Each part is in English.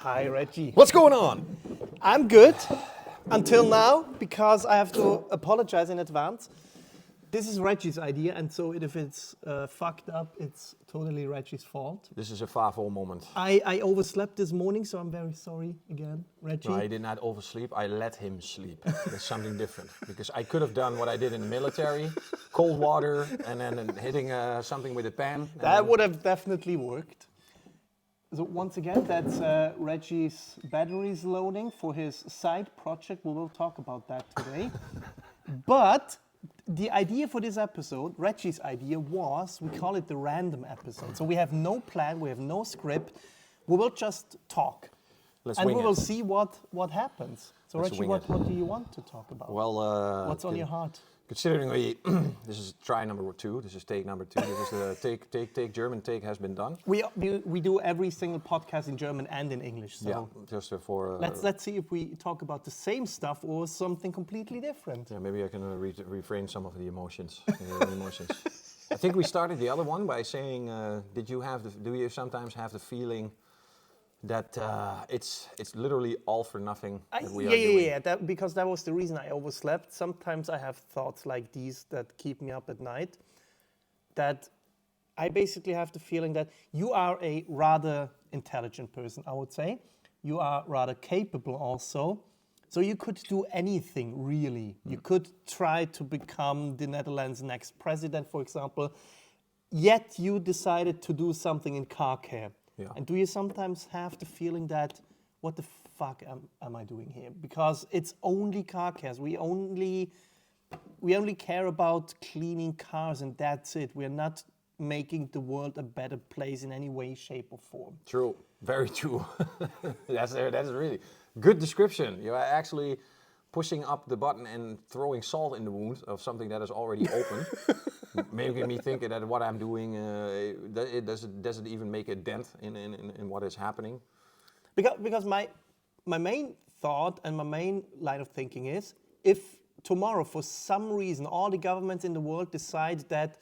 Hi, Reggie. What's going on? I'm good until now because I have to apologize in advance. This is Reggie's idea, and so if it's fucked up, it's totally Reggie's fault. This is a Favo moment. I overslept this morning, so I'm very sorry again, Reggie. No, I did not oversleep. I let him sleep. That's something different. Because I could have done what I did in the military, cold water, and then hitting something with a pan. That would have definitely worked. So once again, that's Reggie's batteries loading for his side project. We will talk about that today. But the idea for this episode, Reggie's idea was, we call it the random episode. So we have no plan, we have no script. We will just talk. And we will see what happens. So Reggie, what do you want to talk about? Well, what's on your heart? Considering this is try number 2, this is take number 2, this is the take German take has been done. We do every single podcast in German and in English. So yeah, just for let's see if we talk about the same stuff or something completely different. Yeah, maybe I can refrain some of the emotions. I think we started the other one by saying, do you sometimes have the feeling that it's literally all for nothing that we are doing? Yeah. Because that was the reason I overslept. Sometimes I have thoughts like these that keep me up at night. That I basically have the feeling that you are a rather intelligent person, I would say. You are rather capable also. So you could do anything, really. You could try to become the Netherlands' next president, for example. Yet you decided to do something in car care. Yeah. And do you sometimes have the feeling that, what the fuck am I doing here? Because it's only car cares. We only care about cleaning cars, and that's it. We're not making the world a better place in any way, shape, or form. True, very true. That's a really good description. You're actually pushing up the button and throwing salt in the wound of something that is already open. Making me think that what I'm doing, it doesn't even make a dent in what is happening. Because my main thought and my main line of thinking is, if tomorrow for some reason all the governments in the world decide that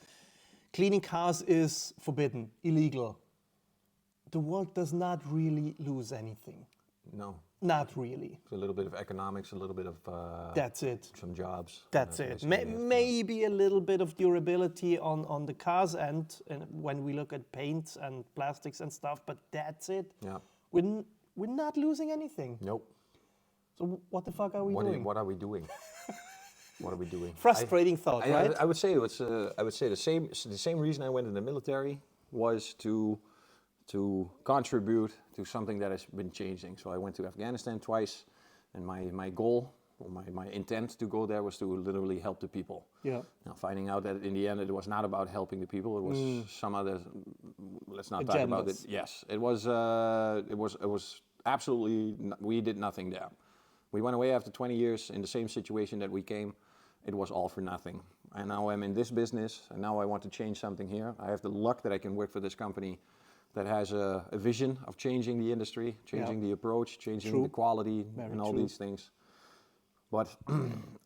cleaning cars is forbidden, illegal, the world does not really lose anything. No. Not really. It's a little bit of economics, a little bit of that's it. Some jobs. That's it. Maybe a little bit of durability on the cars and when we look at paints and plastics and stuff, but that's it. Yeah. We're not losing anything. Nope. So what the fuck are we doing? What are we doing? What are we doing? Frustrating thought, right? I would say the same reason I went in the military was to contribute to something that has been changing. So I went to Afghanistan twice, and my goal, or my intent to go there was to literally help the people. Yeah. Now finding out that in the end it was not about helping the people, it was some other. Let's not Agendas. talk about it. Yes, it was absolutely. We did nothing there. We went away after 20 years in the same situation that we came. It was all for nothing. And now I'm in this business, and now I want to change something here. I have the luck that I can work for this company that has a vision of changing the industry, changing the approach, changing the quality, and all these things. But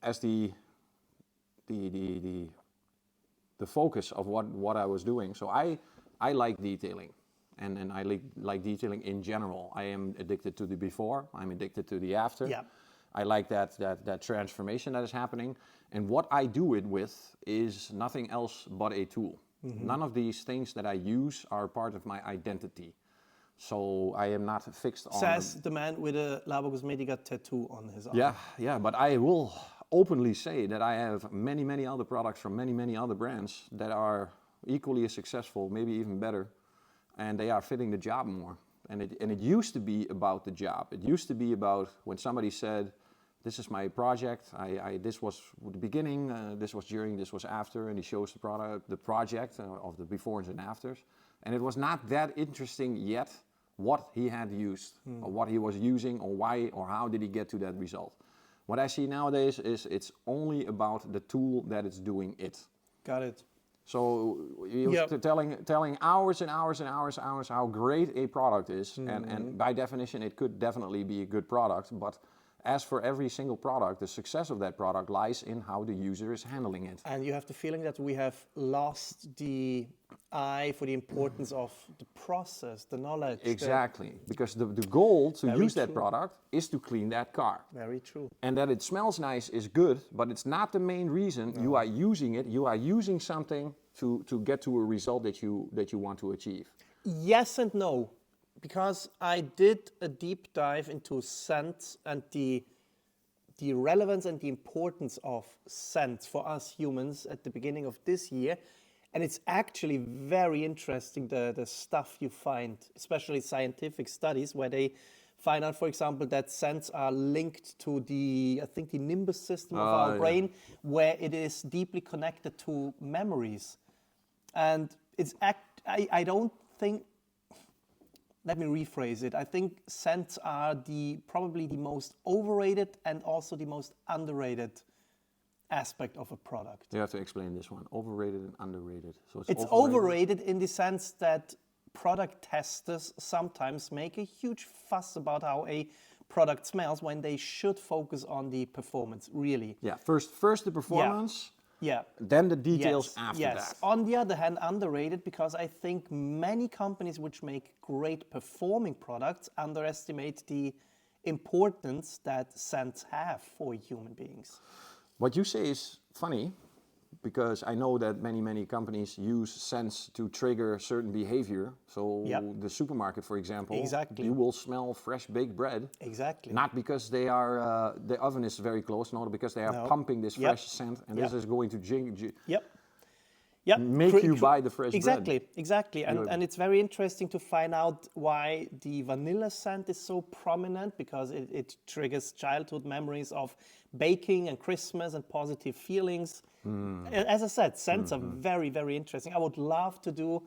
as the focus of what I was doing, so I like detailing, and I like detailing in general. I am addicted to the before, I'm addicted to the after. Yeah. I like that transformation that is happening, and what I do it with is nothing else but a tool. Mm-hmm. None of these things that I use are part of my identity. So I am not fixed on... Says the man with a Labocosmetica tattoo on his arm. Yeah, but I will openly say that I have many other products from many other brands that are equally as successful, maybe even better, and they are fitting the job more. And it used to be about the job. It used to be about when somebody said, this is my project, this was the beginning, this was during, this was after, and he shows the project of the befores and afters. And it was not that interesting yet what he had used, or what he was using, or why, or how did he get to that result. What I see nowadays is it's only about the tool that is doing it. Got it. So you're telling hours and hours how great a product is, and by definition it could definitely be a good product, but as for every single product, the success of that product lies in how the user is handling it. And you have the feeling that we have lost the eye for the importance of the process, the knowledge. Exactly, because the goal to Very use that true. product is to clean that car. Very true. And that it smells nice is good, but it's not the main reason you are using it. You are using something to get to a result that you want to achieve. Yes and no, because I did a deep dive into scents and the relevance and the importance of scents for us humans at the beginning of this year. And it's actually very interesting, the stuff you find, especially scientific studies where they find out, for example, that scents are linked to the nimbus system of our brain, where it is deeply connected to memories. And I don't think, let me rephrase it. I think scents are probably the most overrated and also the most underrated aspect of a product. You have to explain this one. Overrated and underrated. So it's overrated in the sense that product testers sometimes make a huge fuss about how a product smells when they should focus on the performance, really. Yeah, first the performance. Yeah. Then the details after that. On the other hand, underrated because I think many companies which make great performing products underestimate the importance that scents have for human beings. What you say is funny, because I know that many companies use scents to trigger certain behavior. So the supermarket, for example, you will smell fresh baked bread. Exactly. Not because they are the oven is very close, not because they are pumping this fresh scent, and this is going to make you buy the fresh bread. Exactly. And it's very interesting to find out why the vanilla scent is so prominent, because it triggers childhood memories of baking and Christmas and positive feelings. As I said, scents are very, very interesting. I would love to do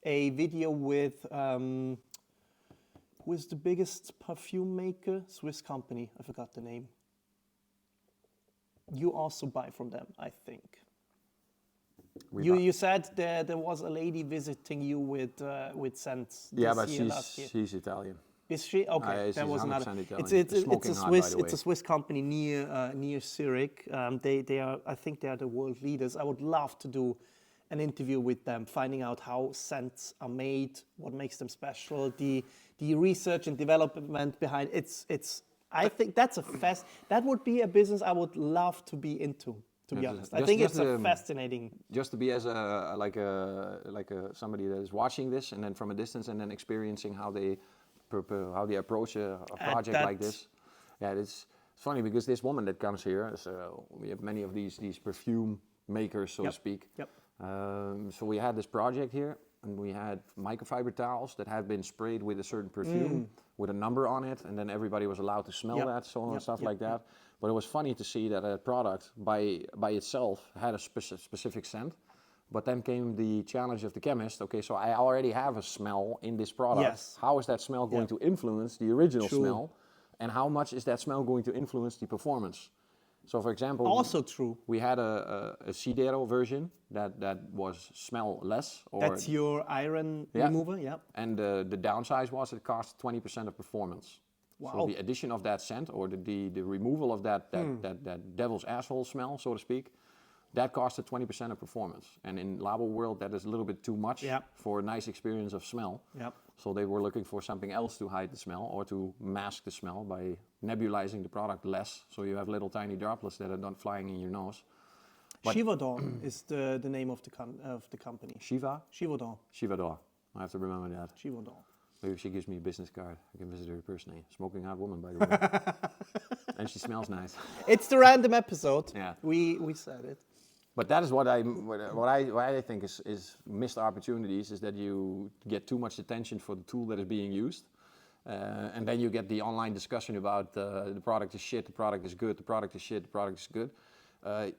a video with, who is the biggest perfume maker? Swiss company, I forgot the name. You also buy from them, I think. You said there was a lady visiting you with scents. Yeah, but she's Italian. Is she? Okay, that was another. It's a Swiss company near Zurich. They are, I think they are the world leaders. I would love to do an interview with them, finding out how scents are made, what makes them special, the research and development behind it's. I think that's that would be a business I would love to be into. To be honest, I think it's a fascinating. Just to be as somebody that is watching this, and then from a distance, and then experiencing how they approach a project like this. Yeah, it's funny because this woman that comes here, we have many of these perfume makers, so to speak. Yep. So we had this project here, and we had microfiber towels that had been sprayed with a certain perfume with a number on it, and then everybody was allowed to smell that, so on and stuff like that. But it was funny to see that a product by itself had a specific scent. But then came the challenge of the chemist. Okay, so I already have a smell in this product. Yes. How is that smell going to influence the original smell? And how much is that smell going to influence the performance? So for example, also true. We had a Sidero version that was smell less. That's your iron remover, yeah. And the downside was it cost 20% of performance. Wow. So the addition of that scent, or the removal of that devil's asshole smell, so to speak, that costed 20% of performance. And in Labo world, that is a little bit too much for a nice experience of smell. Yep. So they were looking for something else to hide the smell or to mask the smell by nebulizing the product less. So you have little tiny droplets that are not flying in your nose. Chivaudan is the name of the company. Shiva? Chivaudan. Chivaudan. I have to remember that. Chivaudan. Maybe if she gives me a business card, I can visit her personally. Smoking hot woman, by the way. And she smells nice. It's the random episode. Yeah. We said it. But that is what I think is missed opportunities, is that you get too much attention for the tool that is being used. And then you get the online discussion about the product is shit, the product is good, the product is shit, the product is good.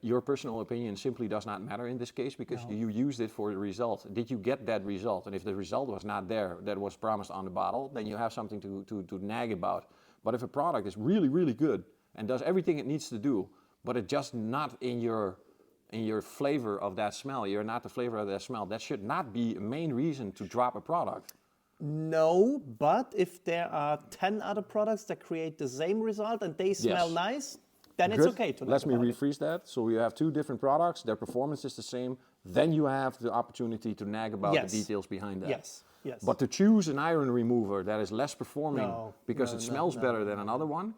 Your personal opinion simply does not matter in this case, because you used it for the result. Did you get that result? And if the result was not there, that was promised on the bottle, then you have something to nag about. But if a product is really, really good and does everything it needs to do, but it's just not in your flavor of that smell, you're not the flavor of that smell, that should not be a main reason to drop a product. No, but if there are 10 other products that create the same result and they smell Yes. nice, then it's Good. okay to Let nag me about it. rephrase that. So you have two different products, their performance is the same, then you have the opportunity to nag about Yes. the details behind that. Yes, yes. But to choose an iron remover that is less performing No, because no, it no, smells no, better than another one,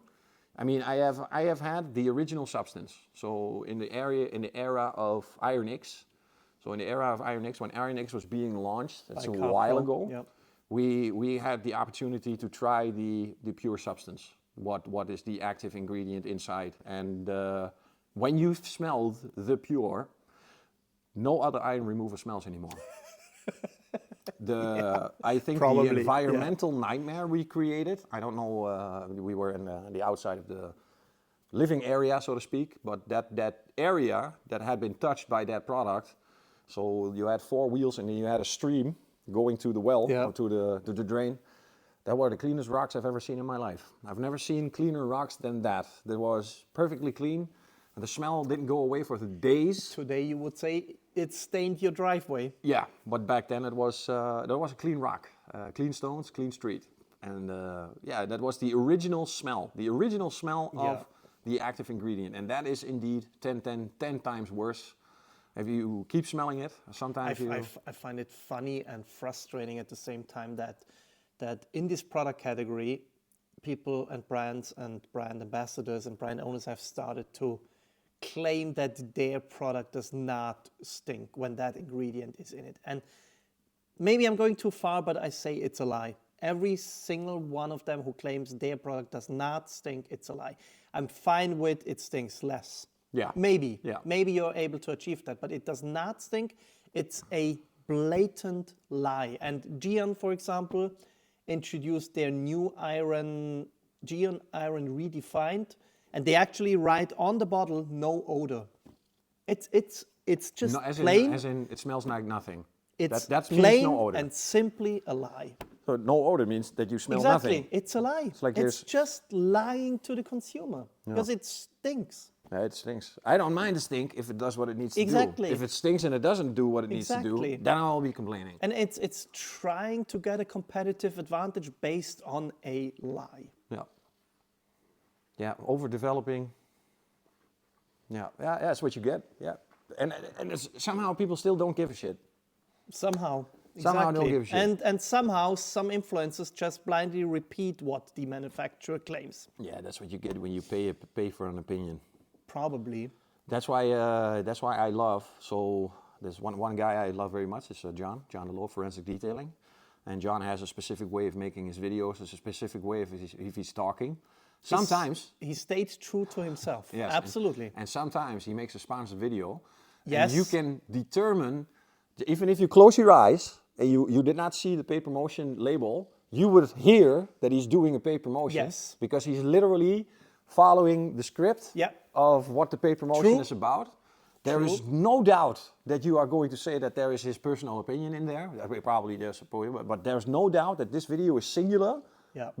I mean, I have had the original substance. So in the era of Iron X, so in the era of Iron X, when Iron X was being launched, that's a By while Carpro, ago, yep. we had the opportunity to try the pure substance. What is the active ingredient inside? And when you've smelled the pure, no other iron remover smells anymore. I think probably, the yeah. environmental nightmare we created, I don't know, we were in the outside of the living area, so to speak, but that area that had been touched by that product, so you had 4 wheels and then you had a stream going to the well, Yeah. or to the drain. That were the cleanest rocks I've ever seen in my life. I've never seen cleaner rocks than that. That was perfectly clean, and the smell didn't go away for the days. Today you would say it stained your driveway. Yeah, but back then it was a clean rock, clean stones, clean street, and yeah, that was the original smell. The original smell of the active ingredient, and that is indeed 10 times worse. If you keep smelling it, sometimes I find it funny and frustrating at the same time that in this product category, people and brands and brand ambassadors and brand owners have started to claim that their product does not stink when that ingredient is in it. And maybe I'm going too far, but I say it's a lie. Every single one of them who claims their product does not stink, it's a lie. I'm fine with it stinks less. Yeah. Maybe. Yeah. Maybe you're able to achieve that, but it does not stink. It's a blatant lie. And Geon, for example, introduced their new iron, Geon Iron Redefined, and they actually write on the bottle, no odor. It's just no, as plain. in it smells like nothing. It's that means plain no odor. and simply a lie. So no odor means that you smell Exactly, nothing. it's a lie. like It's there's- just lying to the consumer because it stinks. Yeah, it stinks. I don't mind the stink if it does what it needs to Exactly. do. If it stinks and it doesn't do what it needs to Exactly. do, then I'll be complaining. And it's trying to get a competitive advantage based on a lie. Yeah. Yeah, overdeveloping. Yeah, that's what you get. Yeah. And somehow people still don't give a shit. Somehow. Somehow don't exactly. give a shit. And somehow some influencers just blindly repeat what the manufacturer claims. Yeah, that's what you get when you pay for an opinion. Probably. That's why I love. So there's one guy I love very much. Is John DeLore, Forensic Detailing, and John has a specific way of making his videos. There's a specific way if he's talking. Sometimes he stayed true to himself. yes, Absolutely. and sometimes he makes a sponsored video. Yes. And you can determine, even if you close your eyes and you did not see the paid promotion label, you would hear that he's doing a paid promotion. Yes. Because he's literally following the script Yeah. of what the paid promotion True. is about. There True. is no doubt that you are going to say that there is his personal opinion in there. Probably there's, but there's no doubt that this video is singular, Yeah.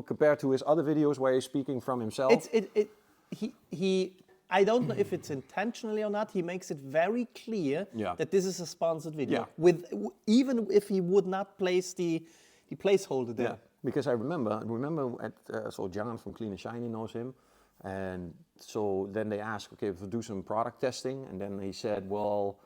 compared to his other videos where he's speaking from himself. He I don't know if it's intentionally or not. He makes it very clear Yeah. that this is a sponsored video. Yeah. Even if he would not place the placeholder there. Yeah, because I remember so John from Clean and Shiny knows him, and so then they asked, okay, we'll do some product testing, and then he said, well,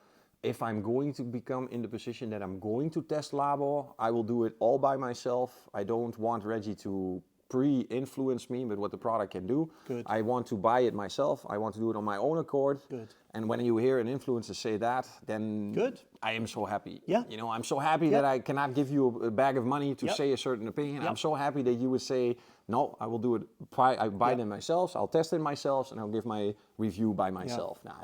if I'm going to become in the position that I'm going to test Labo, I will do it all by myself. I don't want Reggie to pre-influence me with what the product can do. Good. I want to buy it myself. I want to do it on my own accord. Good. And when you hear an influencer say that, then Good. I am so happy. Yeah. You know, I'm so happy Yeah. that I cannot give you a bag of money to Yep. say a certain opinion. Yep. I'm so happy that you would say, no, I will do it. I buy Yep. them myself. I'll test it myself, and I'll give my review by myself. Nah,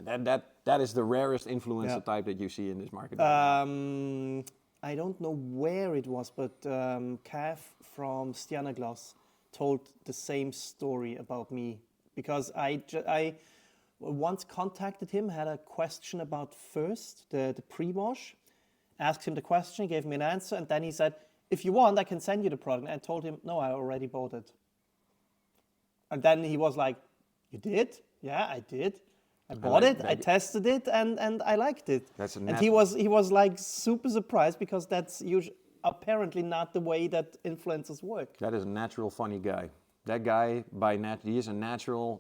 that is the rarest influencer Yeah. type that you see in this market. I don't know where it was, but Cav from Stjernaglas told the same story about me because I once contacted him, had a question about First, the pre-wash, asked him the question, gave me an answer, and then he said, if you want, I can send you the product. And I told him, no, I already bought it. And then he was like, you did? Yeah, I did. I bought it, I tested it, and I liked it. That's a and he was like super surprised because that's usually, apparently not the way that influencers work. That is a natural funny guy. That guy, he is a natural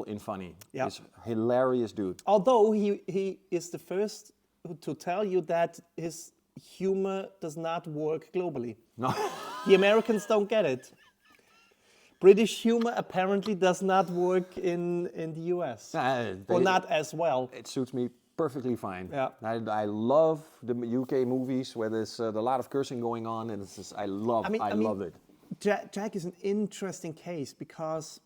in funny. Yeah. He's a hilarious dude. Although he is the first to tell you that his humor does not work globally. No. The Americans don't get it. British humor apparently does not work in the US. Or not as well. It suits me perfectly fine. Yeah. I love the UK movies where there's a lot of cursing going on, and I love it. Jack is an interesting case because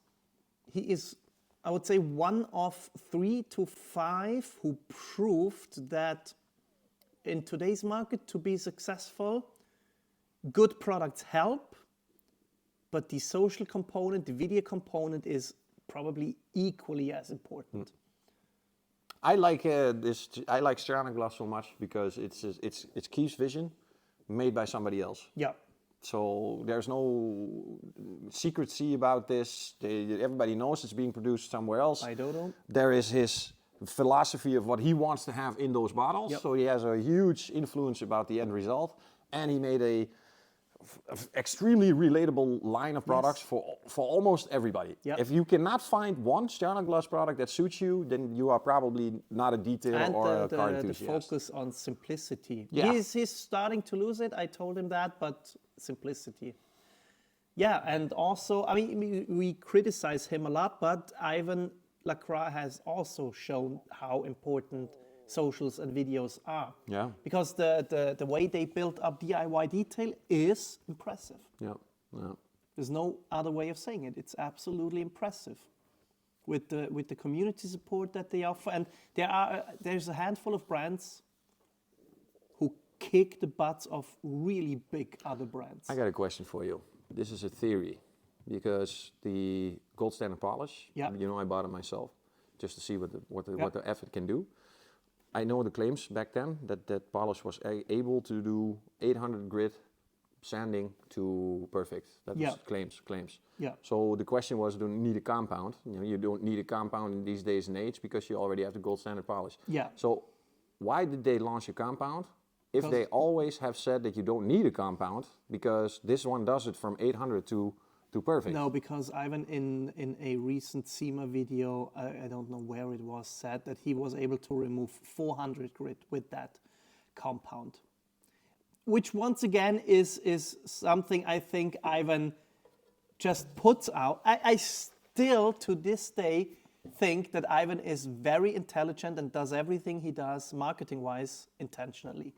he is, I would say, one of 3 to 5 who proved that in today's market to be successful, good products help, but the social component, the video component is probably equally as important. I like I like Stranaglass so much because it's Keith's vision made by somebody else. Yeah. So there's no secrecy about this. Everybody knows it's being produced somewhere else. I don't know. There is his philosophy of what he wants to have in those bottles. Yep. So he has a huge influence about the end result. And he made a extremely relatable line of products for almost everybody. Yep. If you cannot find one Stranaglass product that suits you, then you are probably not a detailer or a car enthusiast. The focus on simplicity. Yeah. He's starting to lose it. I told him that, but simplicity. Yeah, and also, I mean, we criticize him a lot, but Ivan Lacroix has also shown how important socials and videos are. Yeah. Because the way they built up DIY detail is impressive. Yeah. Yeah. There's no other way of saying it. It's absolutely impressive with the community support that they offer. And there's a handful of brands who kick the butts of really big other brands. I got a question for you. This is a theory, because the gold standard polish, Yeah. you know, I bought it myself just to see what the effort can do. I know the claims back then that polish was able to do 800 grit sanding to perfect. That was claims. Yeah. So the question was, do you need a compound? You know, you don't need a compound in these days and age because you already have the gold standard polish. Yeah. So why did they launch a compound if they always have said that you don't need a compound, because this one does it from 800 to perfect? No, because Ivan in a recent SEMA video, I don't know where it was, said that he was able to remove 400 grit with that compound. Which once again is something I think Ivan just puts out. I still to this day think that Ivan is very intelligent and does everything he does marketing-wise intentionally.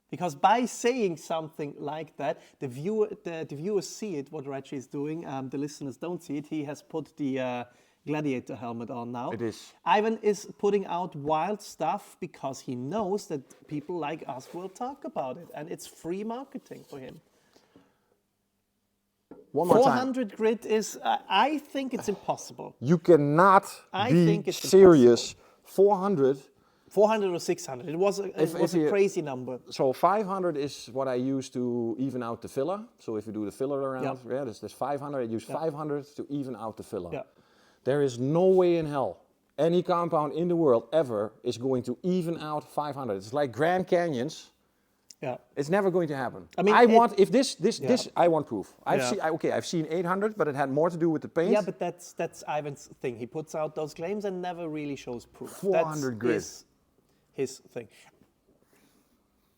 Because by saying something like that, the viewers see it, what Reggie is doing, the listeners don't see it. He has put the gladiator helmet on now. It is. Ivan is putting out wild stuff because he knows that people like us will talk about it, and it's free marketing for him. One more 400 grit is, I think it's impossible. You cannot think be it's serious. 400. 400 or 600, it was a crazy number. So 500 is what I use to even out the filler. So if you do the filler around, Yeah. there's 500. I use 500 to even out the filler. Yeah. There is no way in hell any compound in the world ever is going to even out 500. It's like Grand Canyons. Yeah. It's never going to happen. I mean, I want proof. Yeah. I've seen 800, but it had more to do with the paint. Yeah, but that's Ivan's thing. He puts out those claims and never really shows proof. 400 grit. That's his thing.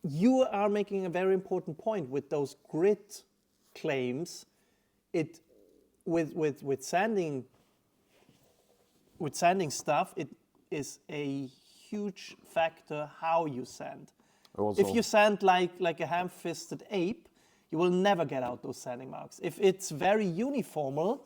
You are making a very important point with those grit claims. It with sanding stuff, it is a huge factor how you sand. Also, If you sand like a ham-fisted ape, you will never get out those sanding marks. If it's very uniform,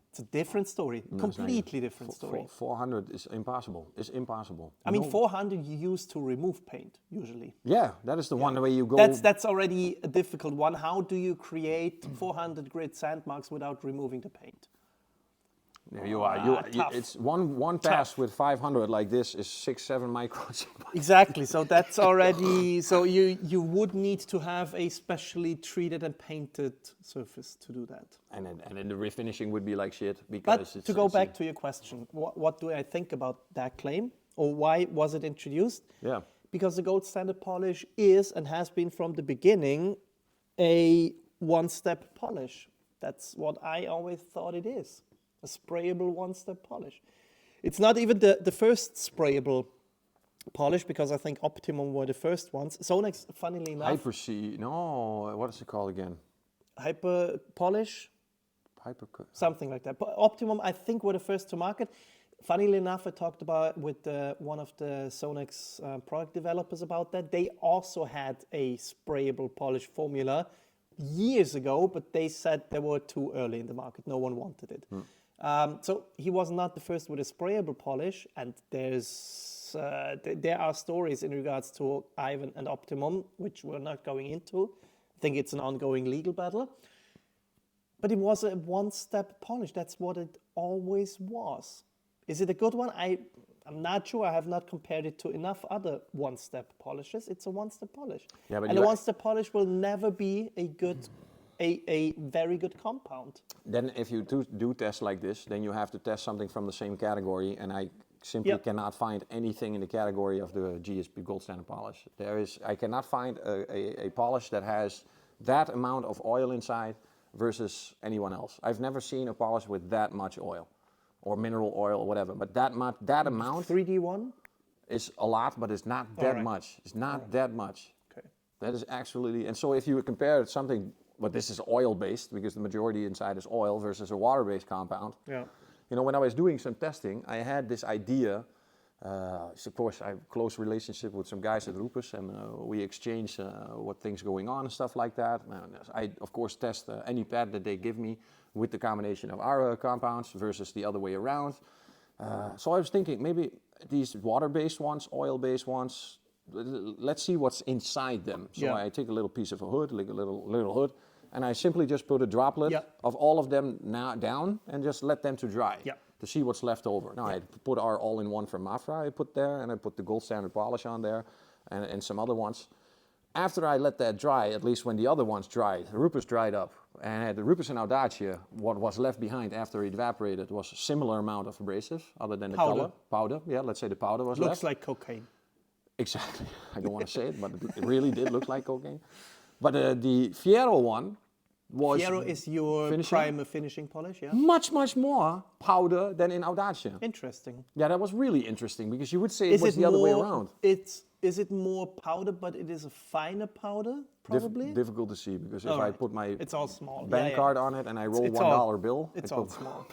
it's a different story, completely different story. 400 is impossible. It's impossible. I mean, 400 you use to remove paint, usually. Yeah, that is the one where you go. That's already a difficult one. How do you create 400 grit sand marks without removing the paint? There you are. Tough. It's one pass with 500 like this is 6-7 microns. Exactly. So that's already. So you would need to have a specially treated and painted surface to do that. And then the refinishing would be like shit because But to go back to your question, what do I think about that claim, or why was it introduced? Yeah. Because the gold standard polish is and has been from the beginning a one-step polish. That's what I always thought it is, a sprayable one-step polish. It's not even the first sprayable polish, because I think Optimum were the first ones. Sonex, funnily enough, what is it called again? Hyper Polish, something like that. But Optimum, I think, were the first to market. Funnily enough, I talked about with one of the Sonex product developers about that. They also had a sprayable polish formula years ago, but they said they were too early in the market. No one wanted it. So he was not the first with a sprayable polish, and there are stories in regards to Ivan and Optimum, which we're not going into. I think it's an ongoing legal battle. But it was a one-step polish. That's what it always was. Is it a good one? I'm not sure. I have not compared it to enough other one-step polishes. It's a one-step polish. Yeah, but and a one-step polish will never be a very good compound. Then if you do tests like this, then you have to test something from the same category, and I simply cannot find anything in the category of the GSP Gold Standard polish. I cannot find a polish that has that amount of oil inside versus anyone else. I've never seen a polish with that much oil, or mineral oil, or whatever. But that amount 3D1 is a lot, but it's not that much. It's not that much. Okay. That is actually, and so if you compare something, but this is oil-based, because the majority inside is oil, versus a water-based compound. Yeah. You know, when I was doing some testing, I had this idea. Of course, I have a close relationship with some guys at Rupus, and we exchange what things going on and stuff like that. I, of course, test any pad that they give me with the combination of our compounds versus the other way around. So I was thinking, maybe these water-based ones, oil-based ones, let's see what's inside them. So I take a little piece of a hood, like a little hood, and I simply just put a droplet of all of them down and just let them to dry to see what's left over. Now I put our all-in-one from Mafra I put there, and I put the gold standard polish on there, and some other ones. After I let that dry, at least when the other ones dried, the Rupus dried up, and the Rupus and Audacia, what was left behind after it evaporated was a similar amount of abrasive, other than the color. Powder, yeah, let's say the powder was left. Looks like cocaine. Exactly. I don't want to say it, but it really did look like cocaine. But the Fiero one was... Fiero is your primer finishing polish, yeah? Much more powder than in Audacia. Interesting. Yeah, that was really interesting, because you would say it was the other way around. Is it more powder, but it is a finer powder, probably? Difficult to see, because if I put my it's all small. bank card on it and I roll $1 bill... It's all small.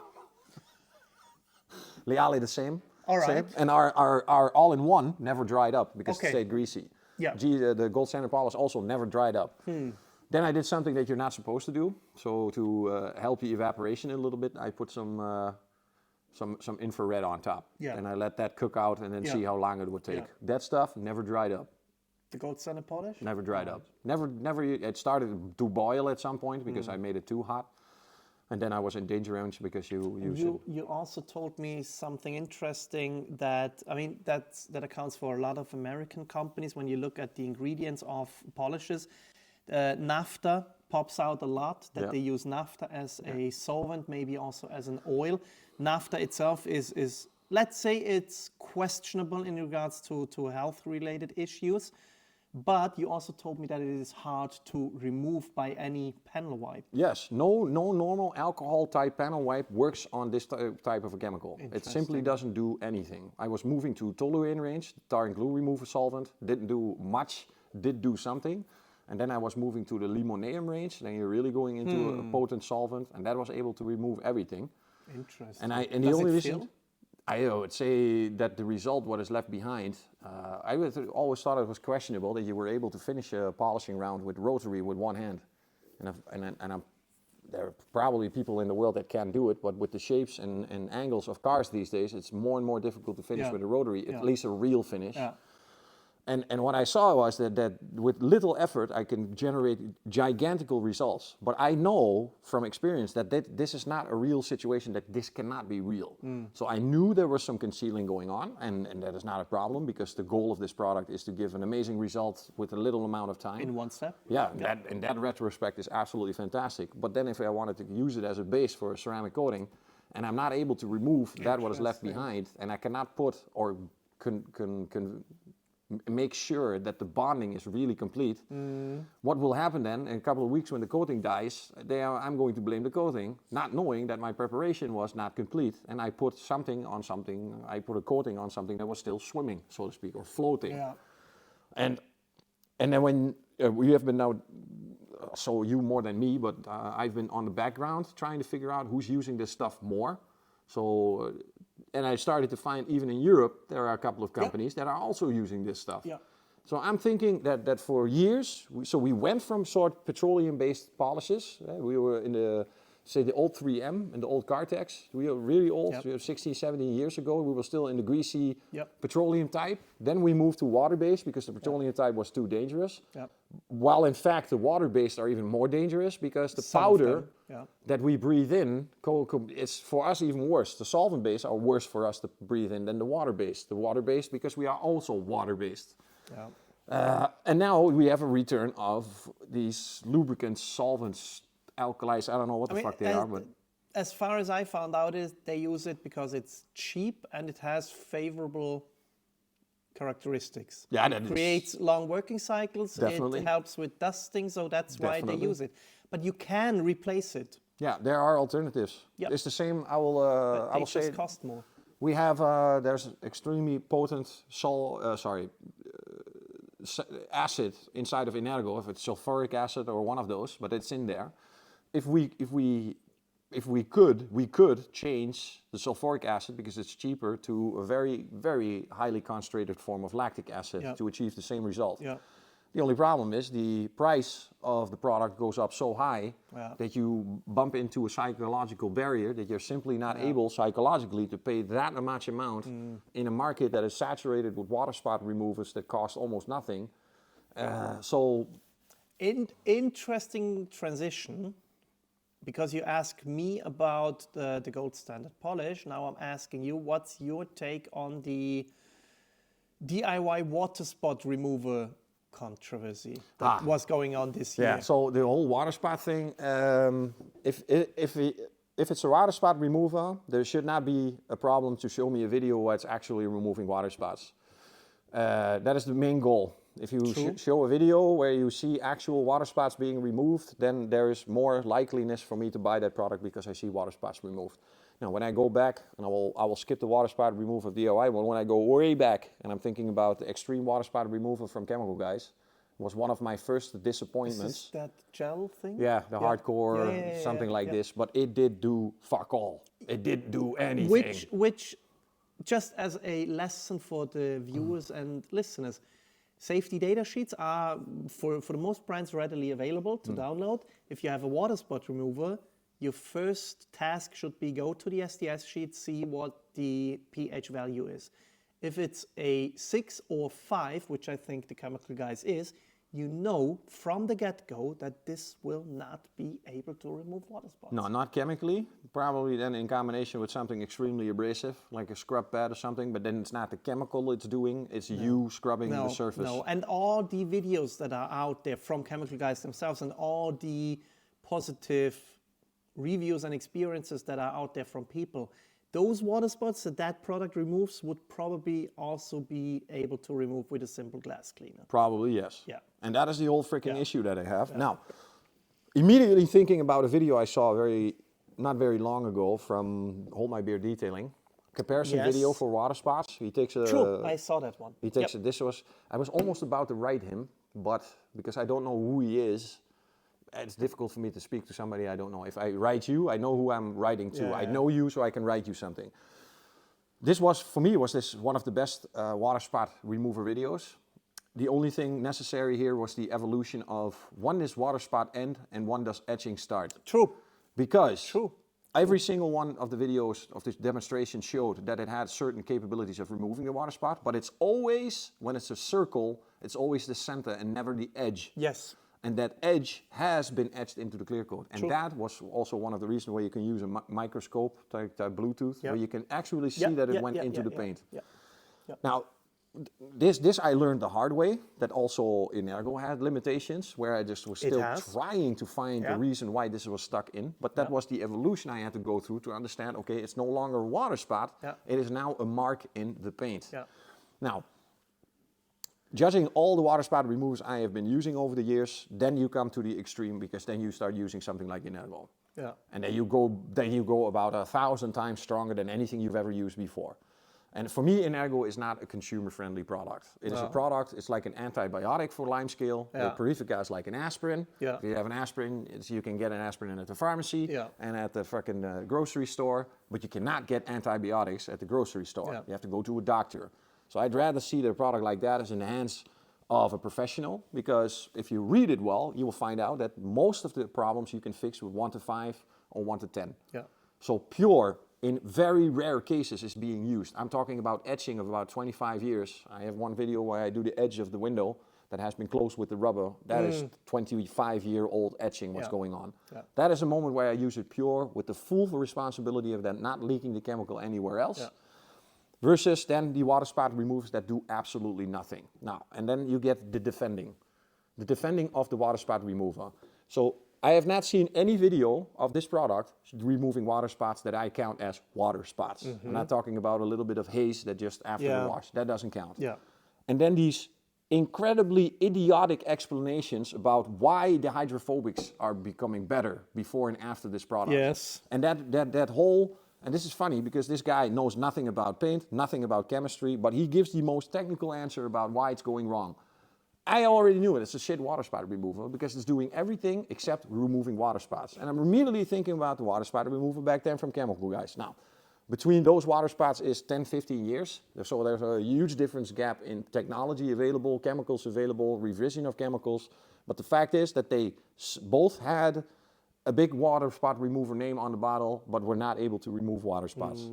Leale the same. All right. Same. And our all-in-one never dried up because it stayed greasy. Yeah. The gold standard polish also never dried up. Then I did something that you're not supposed to do. So to help the evaporation a little bit, I put some infrared on top. Yeah. And I let that cook out and then see how long it would take. Yeah. That stuff never dried up. The gold standard polish? Never dried up. Never. It started to boil at some point because I made it too hot. And then I was in danger range because you used it. You also told me something interesting that, I mean, that accounts for a lot of American companies. When you look at the ingredients of polishes, naphtha pops out a lot, that they use naphtha as a solvent, maybe also as an oil. Naphtha itself is, let's say it's questionable in regards to health-related issues. But you also told me that it is hard to remove by any panel wipe. Yes, no normal alcohol type panel wipe works on this type of a chemical. It simply doesn't do anything. I was moving to toluene range, tar and glue remover solvent, didn't do much, did do something. And then I was moving to the limoneum range, then you're really going into a potent solvent, and that was able to remove everything. Interesting. And the only reason I would say that the result, what is left behind, I always thought it was questionable that you were able to finish a polishing round with rotary with one hand. And there are probably people in the world that can do it, but with the shapes and angles of cars these days, it's more and more difficult to finish with a rotary, at least a real finish. Yeah. And what I saw was that with little effort, I can generate gigantical results. But I know from experience that this is not a real situation, that this cannot be real. So I knew there was some concealing going on, and that is not a problem, because the goal of this product is to give an amazing result with a little amount of time. In one step? Yeah, in that retrospect is absolutely fantastic. But then if I wanted to use it as a base for a ceramic coating, and I'm not able to remove that what is left behind, and I cannot put or make sure that the bonding is really complete. What will happen then in a couple of weeks when the coating dies, I'm going to blame the coating, not knowing that my preparation was not complete, and I put something on something, I put a coating on something that was still swimming, so to speak, or floating. Yeah. And then when we have been now, so you more than me, but I've been on the background trying to figure out who's using this stuff more. So, and I started to find even in Europe, there are a couple of companies that are also using this stuff. Yeah. So I'm thinking that for years, we went from sort of petroleum-based polishes. We were in the old 3M and the old Cartex. We are really old, 16, 17 years ago. We were still in the greasy petroleum type. Then we moved to water-based because the petroleum type was too dangerous. While in fact the water-based are even more dangerous because the powder that we breathe in, it's for us even worse. The solvent-based are worse for us to breathe in than the water-based. The water-based because we are also water-based. And now we have a return of these lubricants, solvents, alkalis, I don't know what the fuck they are, but as far as I found out is they use it because it's cheap and it has favorable characteristics. Yeah, it creates long working cycles. Definitely. It helps with dusting, so that's why they use it. But you can replace it. Yeah, there are alternatives. It's the same. I will say it cost more. We have there's extremely potent acid inside of Energo, if it's sulfuric acid or one of those, but it's in there. If we could change the sulfuric acid because it's cheaper to a very, very highly concentrated form of lactic acid to achieve the same result. The only problem is the price of the product goes up so high that you bump into a psychological barrier that you're simply not able psychologically to pay that much amount in a market that is saturated with water spot removers that cost almost nothing. Interesting transition, because you asked me about the gold standard polish. Now I'm asking you, what's your take on the DIY water spot remover controversy that was going on this year? Yeah, so the whole water spot thing, if it's a water spot remover, there should not be a problem to show me a video where it's actually removing water spots. That is the main goal. If you show a video where you see actual water spots being removed, then there is more likeliness for me to buy that product because I see water spots removed. Now, when I go back, and I will skip the water spot remover DIY, but when I go way back, and I'm thinking about the extreme water spot remover from Chemical Guys, was one of my first disappointments. Is this that gel thing? Yeah, the hardcore, something like this, but it did do fuck all. It didn't do anything. Which, just as a lesson for the viewers and listeners, safety data sheets are, for the most brands, readily available to download. If you have a water spot remover, your first task should be go to the SDS sheet, see what the pH value is. If it's a 6 or 5, which I think the Chemical Guys is, you know from the get-go that this will not be able to remove water spots. No, not chemically. Probably then in combination with something extremely abrasive, like a scrub pad or something, but then it's not the chemical it's doing, it's you scrubbing the surface. No, and all the videos that are out there from Chemical Guys themselves and all the positive reviews and experiences that are out there from people, those water spots that product removes would probably also be able to remove with a simple glass cleaner. Probably, yes. Yeah. And that is the whole freaking issue that I have. Now, immediately thinking about a video I saw not very long ago from Hold My Beer Detailing, comparison video for water spots. He takes a... True, I saw that one. He takes I was almost about to write him, but because I don't know who he is, it's difficult for me to speak to somebody I don't know. If I write you, I know who I'm writing to. I know you, so I can write you something. This was, for me, one of the best water spot remover videos. The only thing necessary here was the evolution of when does water spot end and when does etching start. True. Because every single one of the videos of this demonstration showed that it had certain capabilities of removing the water spot, but it's always, when it's a circle, it's always the center and never the edge. Yes. And that edge has been etched into the clear coat. And that was also one of the reasons why you can use a microscope, like Bluetooth, where you can actually see that it went into the paint. Now, this I learned the hard way, that also Energo had limitations, where I just was still trying to find the reason why this was stuck in. But that was the evolution I had to go through to understand, okay, it's no longer a water spot, it is now a mark in the paint. Now, judging all the water spot removers I have been using over the years, then you come to the extreme, because then you start using something like Energo. Yeah. And then you go about 1,000 times stronger than anything you've ever used before. And for me, Energo is not a consumer-friendly product. It is a product, it's like an antibiotic for Lyme scale. Yeah. Purifica is like an aspirin. Yeah. If you have an aspirin, you can get an aspirin at the pharmacy and at the fucking grocery store, but you cannot get antibiotics at the grocery store. Yeah. You have to go to a doctor. So I'd rather see the product like that as in the hands of a professional, because if you read it well, you will find out that most of the problems you can fix with 1 to 5 or 1 to 10. Yeah. So Pure, in very rare cases, is being used. I'm talking about etching of about 25 years. I have one video where I do the edge of the window that has been closed with the rubber. That is 25-year-old etching what's going on. Yeah. That is a moment where I use it Pure with the full responsibility of that not leaking the chemical anywhere else. Yeah. Versus then the water spot removers that do absolutely nothing. Now, and then you get the defending of the water spot remover. So I have not seen any video of this product removing water spots that I count as water spots. I'm not talking about a little bit of haze that just after the wash. That doesn't count. Yeah. And then these incredibly idiotic explanations about why the hydrophobics are becoming better before and after this product. Yes. And that whole, and this is funny because this guy knows nothing about paint, nothing about chemistry, but he gives the most technical answer about why it's going wrong. I already knew it. It's a shit water spot remover because it's doing everything except removing water spots. And I'm immediately thinking about the water spot remover back then from Chemical Guys. Now, between those water spots is 10, 15 years. So there's a huge difference gap in technology available, chemicals available, revision of chemicals. But the fact is that they both had a big water spot remover name on the bottle, but were not able to remove water spots.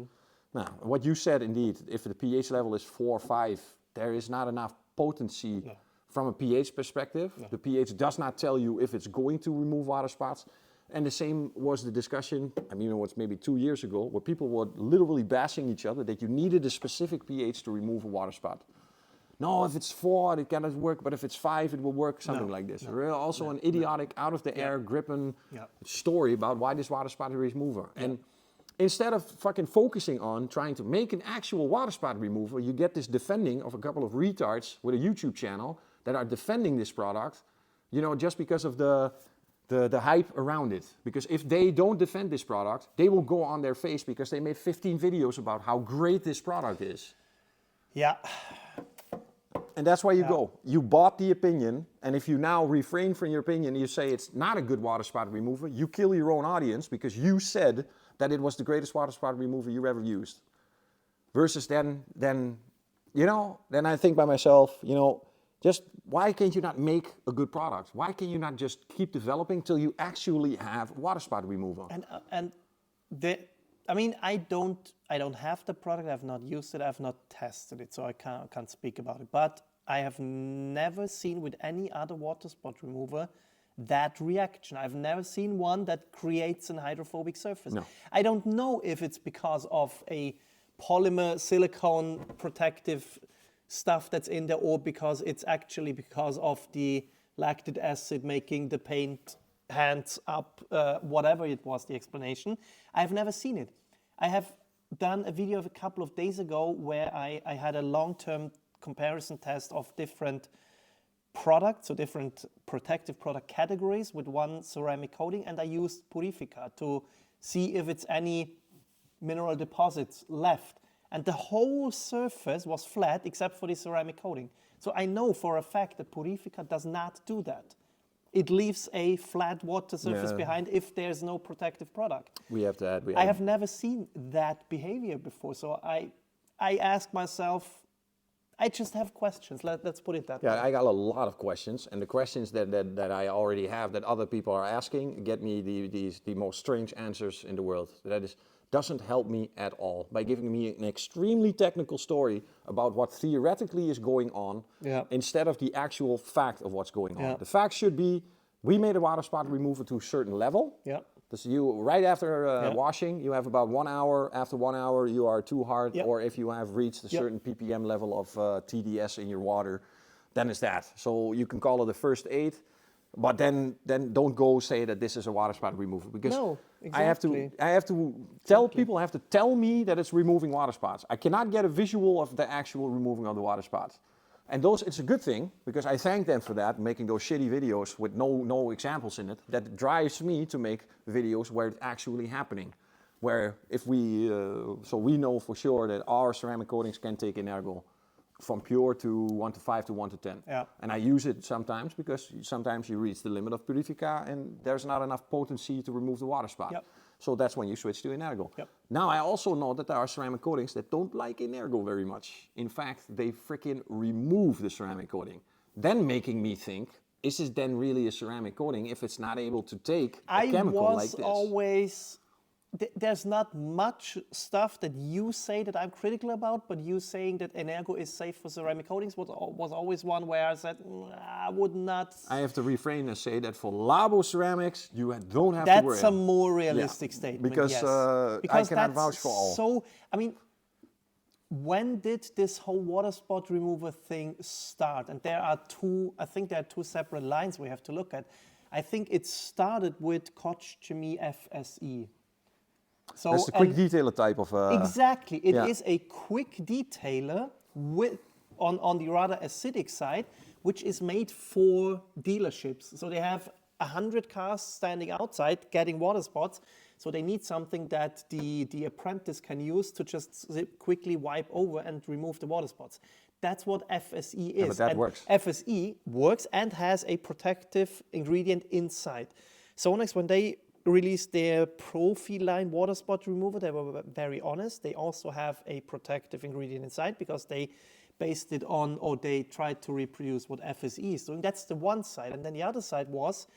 Now, what you said indeed, if the pH level is 4 or 5, there is not enough potency from a pH perspective. The pH does not tell you if it's going to remove water spots. And the same was the discussion, I mean, it was maybe 2 years ago, where people were literally bashing each other that you needed a specific pH to remove a water spot. No, if it's 4, it cannot work, but if it's 5, it will work, something like this. Also an idiotic, out-of-the-air, gripping story about why this water spot remover. And instead of fucking focusing on trying to make an actual water spot remover, you get this defending of a couple of retards with a YouTube channel that are defending this product, you know, just because of the hype around it. Because if they don't defend this product, they will go on their face because they made 15 videos about how great this product is. Yeah. And that's why you go. You bought the opinion, and if you now refrain from your opinion, you say it's not a good water spot remover, you kill your own audience because you said that it was the greatest water spot remover you ever used. Versus then I think by myself, you know, just why can't you not make a good product? Why can you not just keep developing till you actually have water spot remover? I don't have the product. I've not used it. I've not tested it, so I can't speak about it. But I have never seen with any other water spot remover that reaction. I've never seen one that creates an hydrophobic surface. No. I don't know if it's because of a polymer silicone protective stuff that's in there, or because it's actually because of the lactic acid making the paint hands up, whatever it was, the explanation. I've never seen it. I have done a video of a couple of days ago where I had a long-term comparison test of different products, so different protective product categories with one ceramic coating, and I used Purifica to see if it's any mineral deposits left. And the whole surface was flat except for the ceramic coating. So I know for a fact that Purifica does not do that. It leaves a flat water surface behind if there's no protective product. I have never seen that behavior before. So I ask myself, I just have questions. Let's put it that way. Yeah, I got a lot of questions. And the questions that I already have that other people are asking get me the most strange answers in the world. That doesn't help me at all by giving me an extremely technical story about what theoretically is going on instead of the actual fact of what's going on. The fact should be, we made a water spot remover to a certain level. So you, right after washing, you have about 1 hour. After 1 hour, you are too hard. Or if you have reached a certain ppm level of TDS in your water, then it's that. So you can call it the first aid. But then don't go say that this is a water spot remover, because I have to tell people, have to tell me that it's removing water spots. I cannot get a visual of the actual removing of the water spots. And those, it's a good thing, because I thank them for that, making those shitty videos with no examples in it. That drives me to make videos where it's actually happening. Where if we, so we know for sure that our ceramic coatings can take Energo from pure to 1 to 5 to 1 to 10. Yeah. And I use it sometimes because sometimes you reach the limit of Purifica and there's not enough potency to remove the water spot. Yep. So that's when you switch to Energo. Yep. Now I also know that there are ceramic coatings that don't like Energo very much. In fact, they freaking remove the ceramic coating. Then making me think, is this then really a ceramic coating if it's not able to take a chemical like this? I was always... There's not much stuff that you say that I'm critical about, but you saying that Energo is safe for ceramic coatings was always one where I said, I would not... I have to refrain and say that for Labo ceramics, you don't have to worry. That's a more realistic statement, because, yes. Because I cannot vouch for all. So, I mean, when did this whole water spot remover thing start? And there are I think there are two separate lines we have to look at. I think it started with Koch Chemie FSE. So, that's the quick detailer type of... exactly. It is a quick detailer on the rather acidic side, which is made for dealerships. So they have 100 cars standing outside getting water spots. So they need something that the apprentice can use to just quickly wipe over and remove the water spots. That's what FSE is. Yeah, but that works. FSE works and has a protective ingredient inside. Sonex, when they released their Profi line water spot remover, they were very honest. They also have a protective ingredient inside because they based it on, or they tried to reproduce what FSE is doing. That's the one side. And then the other side was,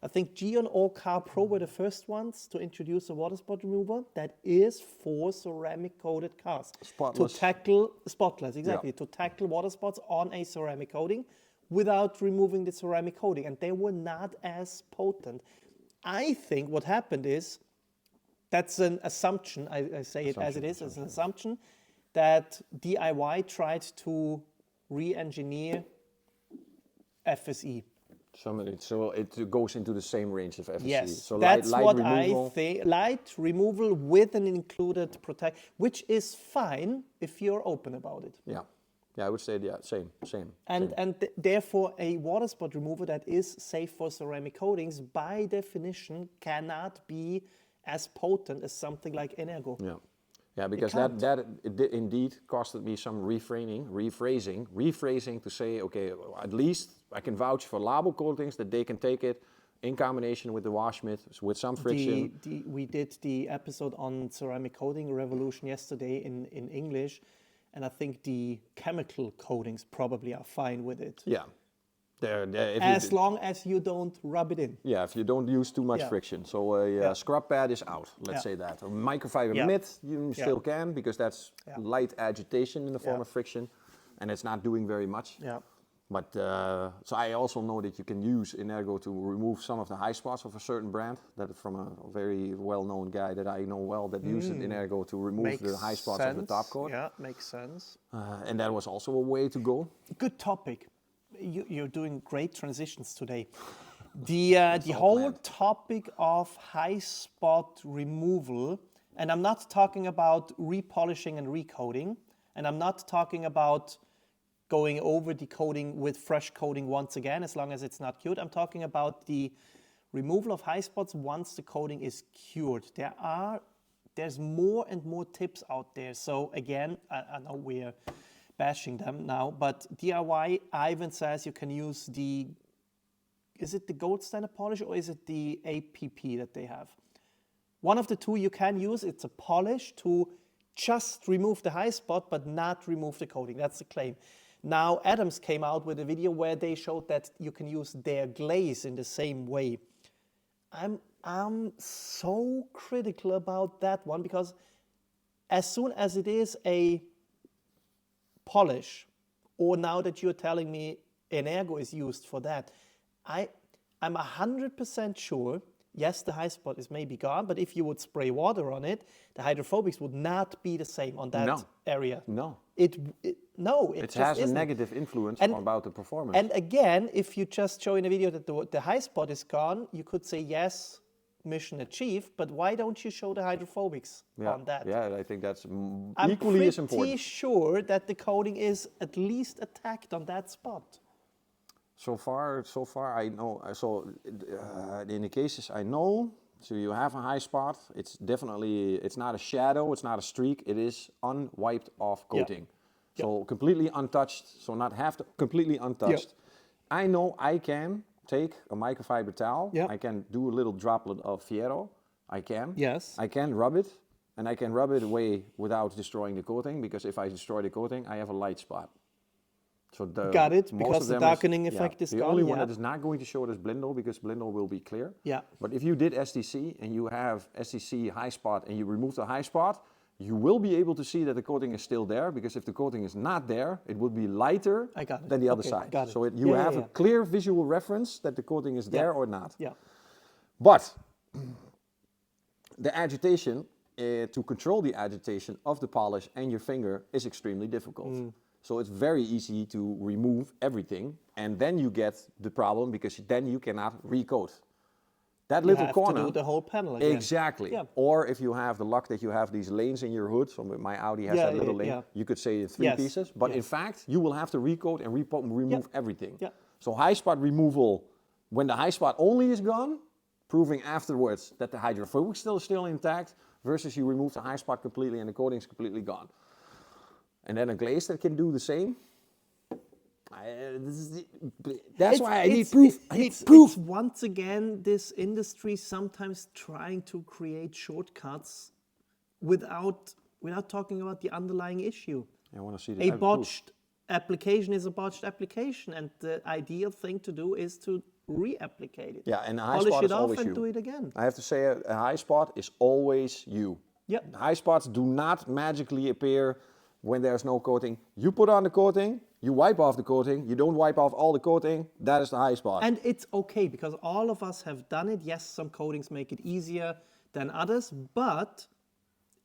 I think Gion or Car Pro were the first ones to introduce a water spot remover that is for ceramic coated cars. Spotless. To tackle, spotless, exactly, to tackle water spots on a ceramic coating without removing the ceramic coating. And they were not as potent. I think what happened is, that's an assumption, I say it as it is, it's an assumption that DIY tried to re-engineer FSE. So it goes into the same range of FSE. Yes, so that's light what removal. I think. Light removal with an included protect, which is fine if you're open about it. Yeah. Yeah, I would say, same. And therefore, a water spot remover that is safe for ceramic coatings, by definition, cannot be as potent as something like Energo. Yeah, because that indeed costed me some rephrasing to say, okay, at least I can vouch for Labo coatings that they can take it in combination with the wash mitt, with some friction. We did the episode on ceramic coating revolution yesterday in English. And I think the chemical coatings probably are fine with it. Yeah. As long as you don't rub it in. Yeah, if you don't use too much friction. So a scrub pad is out, let's say that. A microfiber mitt, you still can, because that's light agitation in the form of friction. And it's not doing very much. Yeah. But, so I also know that you can use Energo to remove some of the high spots of a certain brand. That is from a very well-known guy that I know well that used Energo to remove the high spots of the top coat. Yeah, makes sense. And that was also a way to go. Good topic. You're doing great transitions today. The whole topic of high spot removal, and I'm not talking about repolishing and recoating, and I'm not talking about going over the coating with fresh coating once again, as long as it's not cured. I'm talking about the removal of high spots once the coating is cured. There's more and more tips out there. So again, I know we're bashing them now, but DIY, Ivan says you can use is it the gold standard polish or is it the APP that they have? One of the two you can use. It's a polish to just remove the high spot, but not remove the coating. That's the claim. Now, Adams came out with a video where they showed that you can use their glaze in the same way. I'm so critical about that one because as soon as it is a polish, or now that you're telling me Energo is used for that, I'm 100% sure, yes, the high spot is maybe gone, but if you would spray water on it, the hydrophobics would not be the same on that area. No. It has isn't. a negative influence about the performance. And again, if you just show in a video that the high spot is gone, you could say, yes, mission achieved, but why don't you show the hydrophobics on that? Yeah, I think that's I'm equally as important. pretty sure that the coating is at least attacked on that spot. So far I know, in the cases I know, so you have a high spot, it's definitely, it's not a shadow, it's not a streak, it is unwiped off coating. Yeah. So completely untouched, so not half, completely untouched. I know I can take a microfiber towel, I can do a little droplet of Fiero, I can. Yes. I can rub it, and I can rub it away without destroying the coating, because if I destroy the coating, I have a light spot. So Got it, because the darkening effect is gone. The only one that is not going to show it is Blindel, because Blindel will be clear. Yeah. But if you did STC and you have STC high spot and you remove the high spot, you will be able to see that the coating is still there, because if the coating is not there, it would be lighter than the other side. Got it. So you have a clear visual reference that the coating is there or not. Yeah. But the agitation, to control the agitation of the polish and your finger is extremely difficult. So it's very easy to remove everything, and then you get the problem, because then you cannot recoat. That little corner. You have to do the whole panel again. Exactly. Yeah. Or if you have the luck that you have these lanes in your hood, so my Audi has that little lane, you could say in three pieces, but in fact, you will have to recoat and remove everything. Yeah. So high spot removal, when the high spot only is gone, proving afterwards that the hydrophobic still is still intact, versus you remove the high spot completely and the coating is completely gone. And then a glaze that can do the same. That's why I need proof. I need proof. It's once again, this industry sometimes trying to create shortcuts without talking about the underlying issue. I want to see the A botched application is a botched application, and the ideal thing to do is to re-applicate it. Yeah, and a high polish spot it is off always and you. do it again. I have to say a high spot is always you. Yep. High spots do not magically appear when there's no coating. You put on the coating, you wipe off the coating, you don't wipe off all the coating, that is the high spot. And it's okay, because all of us have done it. Yes, some coatings make it easier than others, but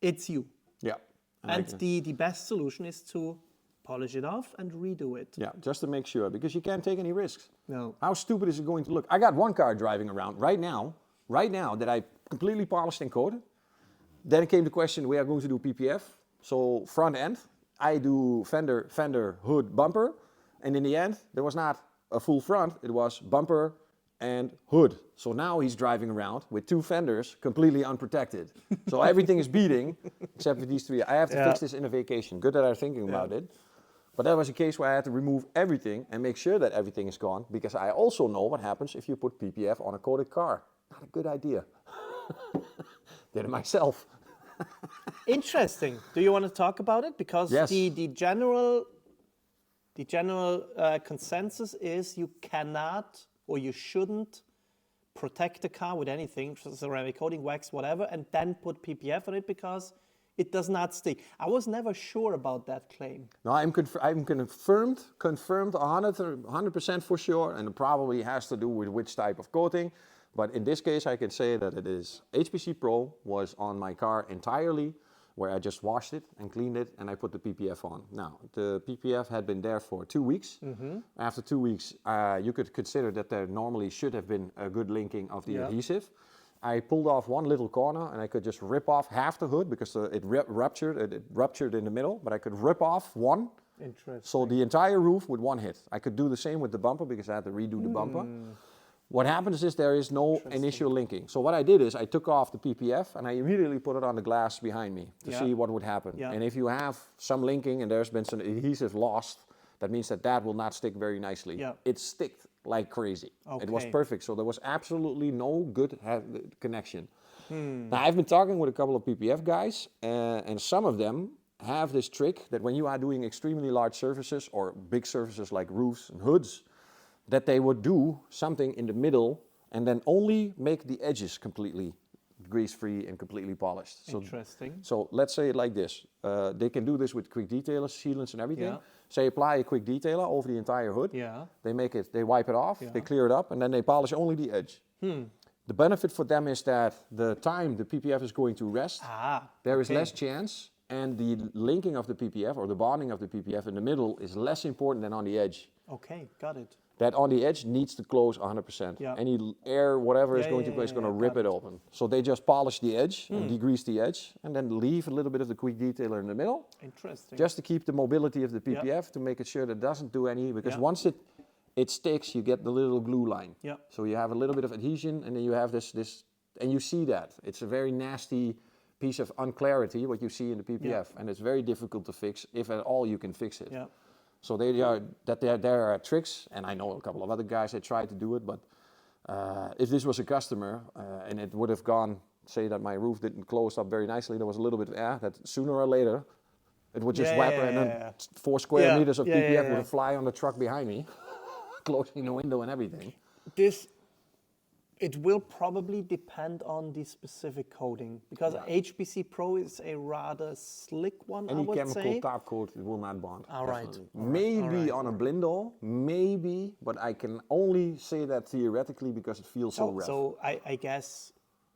it's you. Yeah. And the best solution is to polish it off and redo it. Yeah, just to make sure, because you can't take any risks. No. How stupid is it going to look? I got one car driving around right now that I completely polished and coated. Then it came the question, we are going to do PPF. So front end, I do fender, hood, bumper. And in the end, there was not a full front, it was bumper and hood. So now he's driving around with two fenders, completely unprotected. So everything is beating, except for these three. I have to fix this in a vacation. Good that I'm thinking about it. But that was a case where I had to remove everything and make sure that everything is gone, because I also know what happens if you put PPF on a coated car. Not a good idea. Did it myself. Interesting. Do you want to talk about it? Because the general consensus is you cannot or you shouldn't protect the car with anything, ceramic coating, wax, whatever, and then put PPF on it, because it does not stick. I was never sure about that claim. No, I'm confirmed 100% for sure, and it probably has to do with which type of coating. But in this case, I can say that it is HPC Pro was on my car entirely, where I just washed it and cleaned it, and I put the PPF on. Now, the PPF had been there for 2 weeks. After 2 weeks, you could consider that there normally should have been a good linking of the adhesive. I pulled off one little corner, and I could just rip off half the hood, because it ruptured in the middle, but I could rip off one. Interesting. So the entire roof with one hit. I could do the same with the bumper, because I had to redo the bumper. What happens is there is no initial linking. So what I did is I took off the PPF and I immediately put it on the glass behind me to see what would happen. And if you have some linking and there's been some adhesive lost, that means that will not stick very nicely. It sticked like crazy. It was perfect. So there was absolutely no good connection. Now I've been talking with a couple of PPF guys, and some of them have this trick that when you are doing extremely large surfaces or big surfaces like roofs and hoods, that they would do something in the middle and then only make the edges completely grease-free and completely polished. Interesting. So let's say it like this. They can do this with quick detailers, sealants and everything. Say apply a quick detailer over the entire hood. They wipe it off, they clear it up, and then they polish only the edge. The benefit for them is that the time the PPF is going to rest, there is less chance, and the linking of the PPF or the bonding of the PPF in the middle is less important than on the edge. Okay, got it. that on the edge needs to close 100%. Yeah. Any air, whatever is going to is going to rip got it open. So they just polish the edge and degrease the edge, and then leave a little bit of the quick detailer in the middle, Interesting. just to keep the mobility of the PPF, to make it sure that it doesn't do any, because once it sticks, you get the little glue line. Yeah. So you have a little bit of adhesion, and then you have this, and you see that. It's a very nasty piece of unclarity, what you see in the PPF, and it's very difficult to fix, if at all you can fix it. Yeah. So there are tricks, and I know a couple of other guys that tried to do it, but if this was a customer, and it would have gone, say that my roof didn't close up very nicely, there was a little bit of air, that sooner or later, it would just and then 4 square meters of PPF would fly on the truck behind me, closing the window and everything. It will probably depend on the specific coating, because HPC Pro is a rather slick one, I would say. Any chemical top coat will not bond. All right. Maybe on a Blindo, maybe, but I can only say that theoretically because it feels so rough. So I guess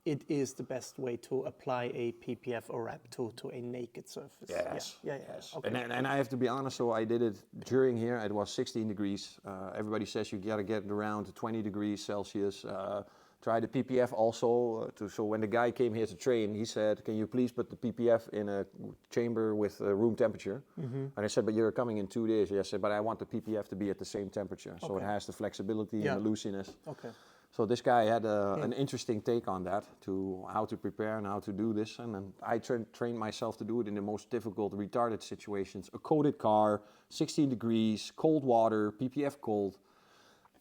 it is the best way to apply a PPF or wrap to a naked surface. Yes. Yes. Okay. And I have to be honest, so I did it during here, it was 16 degrees. Everybody says you gotta get it around to 20 degrees Celsius. Try the PPF also, so when the guy came here to train, he said, can you please put the PPF in a chamber with room temperature? And I said, but you're coming in 2 days. I said, but I want the PPF to be at the same temperature, so it has the flexibility and the loosiness. Okay. So this guy had an interesting take on that, to how to prepare and how to do this. And then I trained myself to do it in the most difficult, retarded situations. A coated car, 16 degrees, cold water, PPF cold.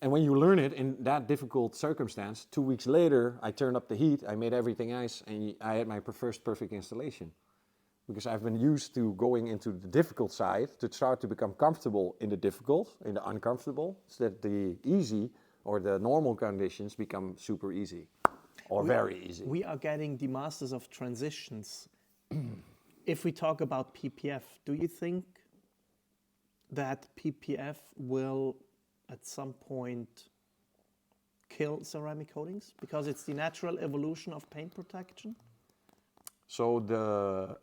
And when you learn it in that difficult circumstance, 2 weeks later, I turned up the heat, I made everything nice, and I had my first perfect installation. Because I've been used to going into the difficult side to start to become comfortable in the difficult, in the uncomfortable, so that the easy or the normal conditions become super easy or very easy. We are getting the masters of transitions. If we talk about PPF, do you think that PPF will at some point kill ceramic coatings because it's the natural evolution of paint protection? So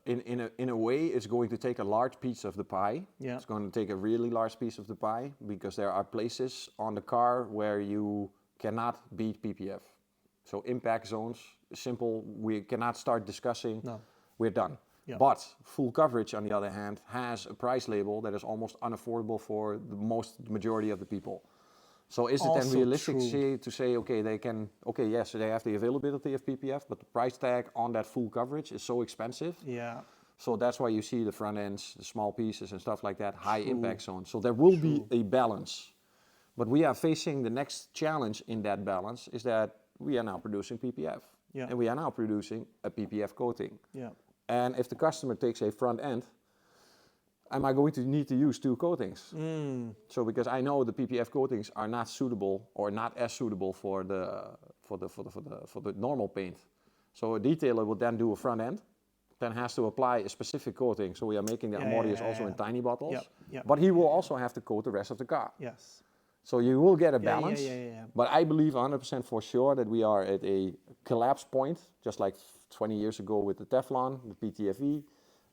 in a way, it's going to take a large piece of the pie. Yeah. It's going to take a really large piece of the pie, because there are places on the car where you cannot beat PPF. So impact zones, simple, we cannot start discussing, we're done. Yeah. But full coverage, on the other hand, has a price label that is almost unaffordable for the majority of the people. So is it then realistic to say, okay, yes, they have the availability of PPF, but the price tag on that full coverage is so expensive. Yeah. So that's why you see the front ends, the small pieces and stuff like that, high impact zones. So there will be a balance. But we are facing the next challenge in that balance, is that we are now producing PPF. Yeah. And we are now producing a PPF coating. Yeah. And if the customer takes a front end, am I going to need to use 2 coatings? So because I know the PPF coatings are not suitable or not as suitable for the normal paint. So a detailer will then do a front end, then has to apply a specific coating. So we are making the Amortius also in tiny bottles. But he will also have to coat the rest of the car. Yes. So you will get a balance. But I believe 100% for sure that we are at a collapse point, just like 20 years ago with the Teflon, the PTFE,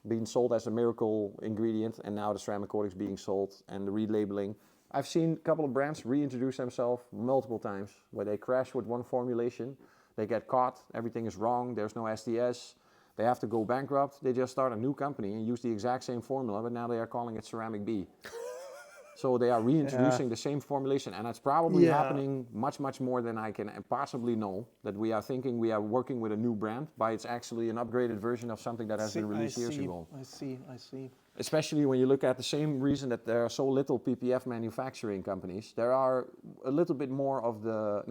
being sold as a miracle ingredient, and now the ceramic coatings being sold and the relabeling. I've seen a couple of brands reintroduce themselves multiple times, where they crash with one formulation, they get caught, everything is wrong, there's no SDS, they have to go bankrupt, they just start a new company and use the exact same formula, but now they are calling it Ceramic B. So they are reintroducing the same formulation, and it's probably happening much, much more than I can possibly know, that we are thinking we are working with a new brand, but it's actually an upgraded version of something that has been released years ago. I see. Especially when you look at the same reason that there are so little PPF manufacturing companies, there are a little bit more of the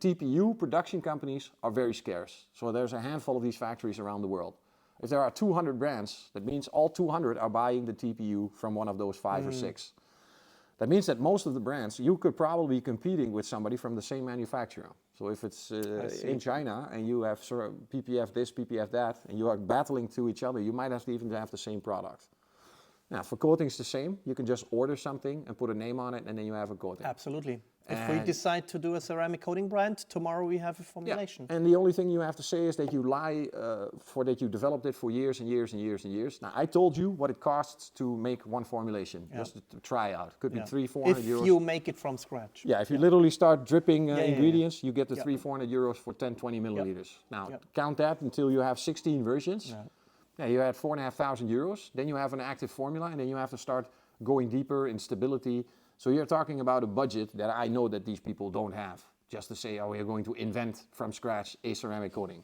TPU production companies are very scarce. So there's a handful of these factories around the world. If there are 200 brands, that means all 200 are buying the TPU from one of those 5 or 6. That means that most of the brands, you could probably be competing with somebody from the same manufacturer. So if it's in China and you have sort of PPF this, PPF that, and you are battling to each other, you might have to even have the same product. Now, for coatings the same. You can just order something and put a name on it, and then you have a coating. Absolutely. If we decide to do a ceramic coating brand, tomorrow we have a formulation. And the only thing you have to say is that you lie for that you developed it for years and years and years and years. Now, I told you what it costs to make one formulation, just to try out. Could be 300-400 euros. If you make it from scratch. Yeah, if you literally start dripping ingredients, you get the 300-400 euros for 10-20 milliliters. Now, count that until you have 16 versions. Yeah, you had 4,500 euros. Then you have an active formula, and then you have to start going deeper in stability. So you're talking about a budget that I know that these people don't have, just to say, oh, we're going to invent from scratch a ceramic coating.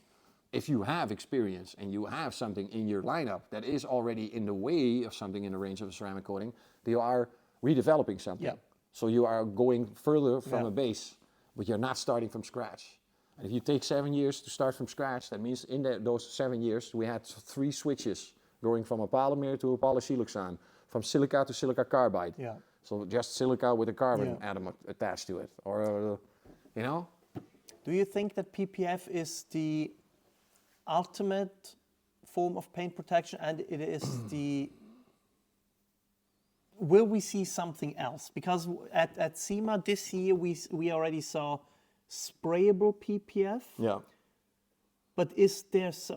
If you have experience and you have something in your lineup that is already in the way of something in the range of a ceramic coating, you are redeveloping something. So you are going further from a base, but you're not starting from scratch. And if you take 7 years to start from scratch, that means in those 7 years, we had 3 switches going from a polymer to a polysiloxane, from silica to silica carbide. So just silica with a carbon atom attached to it, or, you know? Do you think that PPF is the ultimate form of paint protection, and it is the... Will we see something else? Because at SEMA this year, we already saw sprayable PPF. Yeah. But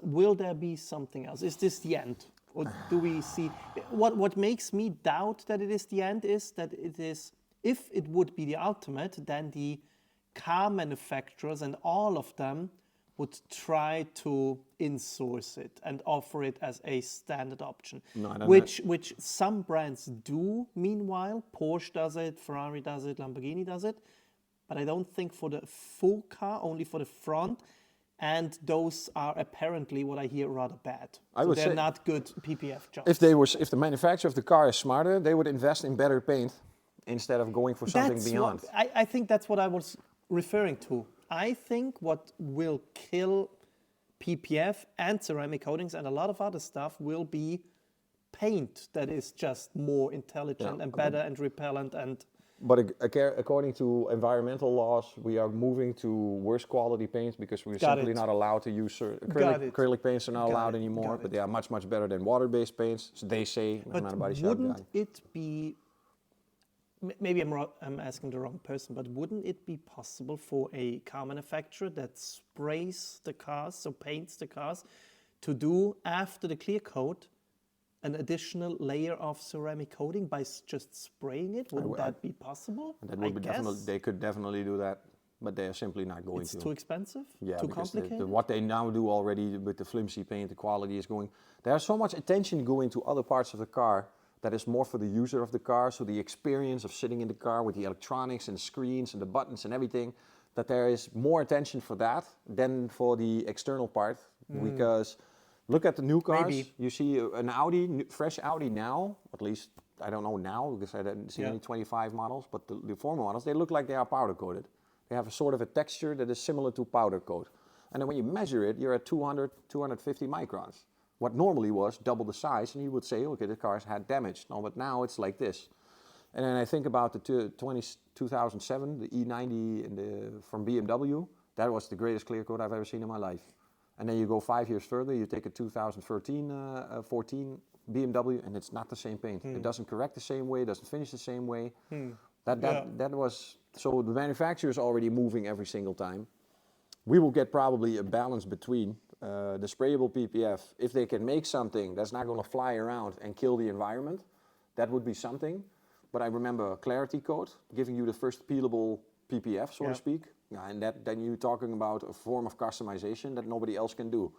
will there be something else? Is this the end? Or do we see, what makes me doubt that it is the end is that it is, if it would be the ultimate, then the car manufacturers and all of them would try to insource it and offer it as a standard option, which some brands do meanwhile. Porsche does it, Ferrari does it, Lamborghini does it, but I don't think for the full car, only for the front. And those are apparently, what I hear, rather bad. So they're not good PPF jobs. If the manufacturer of the car is smarter, they would invest in better paint instead of going for something beyond. I think that's what I was referring to. I think what will kill PPF and ceramic coatings and a lot of other stuff will be paint that is just more intelligent and better and repellent and... But according to environmental laws, we are moving to worse quality paints because we're simply not allowed to use acrylic paints are not allowed anymore, but they are much, much better than water-based paints, so they say. But wouldn't it be, maybe I'm asking the wrong person, but wouldn't it be possible for a car manufacturer that sprays the cars, so paints the cars, to do after the clear coat an additional layer of ceramic coating by just spraying it? Wouldn't that be possible? That would be definitely, they could definitely do that, but they are simply not going to. It's too expensive? Yeah, too because complicated? what they now do already with the flimsy paint, the quality is going... There's so much attention going to other parts of the car that is more for the user of the car, so the experience of sitting in the car with the electronics and the screens and the buttons and everything, that there is more attention for that than for the external part, because... Look at the new cars. Maybe. You see an Audi, fresh Audi now, at least I don't know now because I didn't see any 25 models, but the former models, they look like they are powder coated. They have a sort of a texture that is similar to powder coat. And then when you measure it, you're at 200, 250 microns. What normally was double the size, and you would say, okay, the car's had damage. No, but now it's like this. And then I think about the 2007, the E90 from BMW. That was the greatest clear coat I've ever seen in my life. And then you go 5 years further, you take a 2013, 14 BMW, and it's not the same paint. It doesn't correct the same way, it doesn't finish the same way. That was, so the manufacturer is already moving every single time. We will get probably a balance between the sprayable PPF. If they can make something that's not going to fly around and kill the environment, that would be something. But I remember Clarity Coat giving you the first peelable PPF, so to speak. Yeah, and then you're talking about a form of customization that nobody else can do.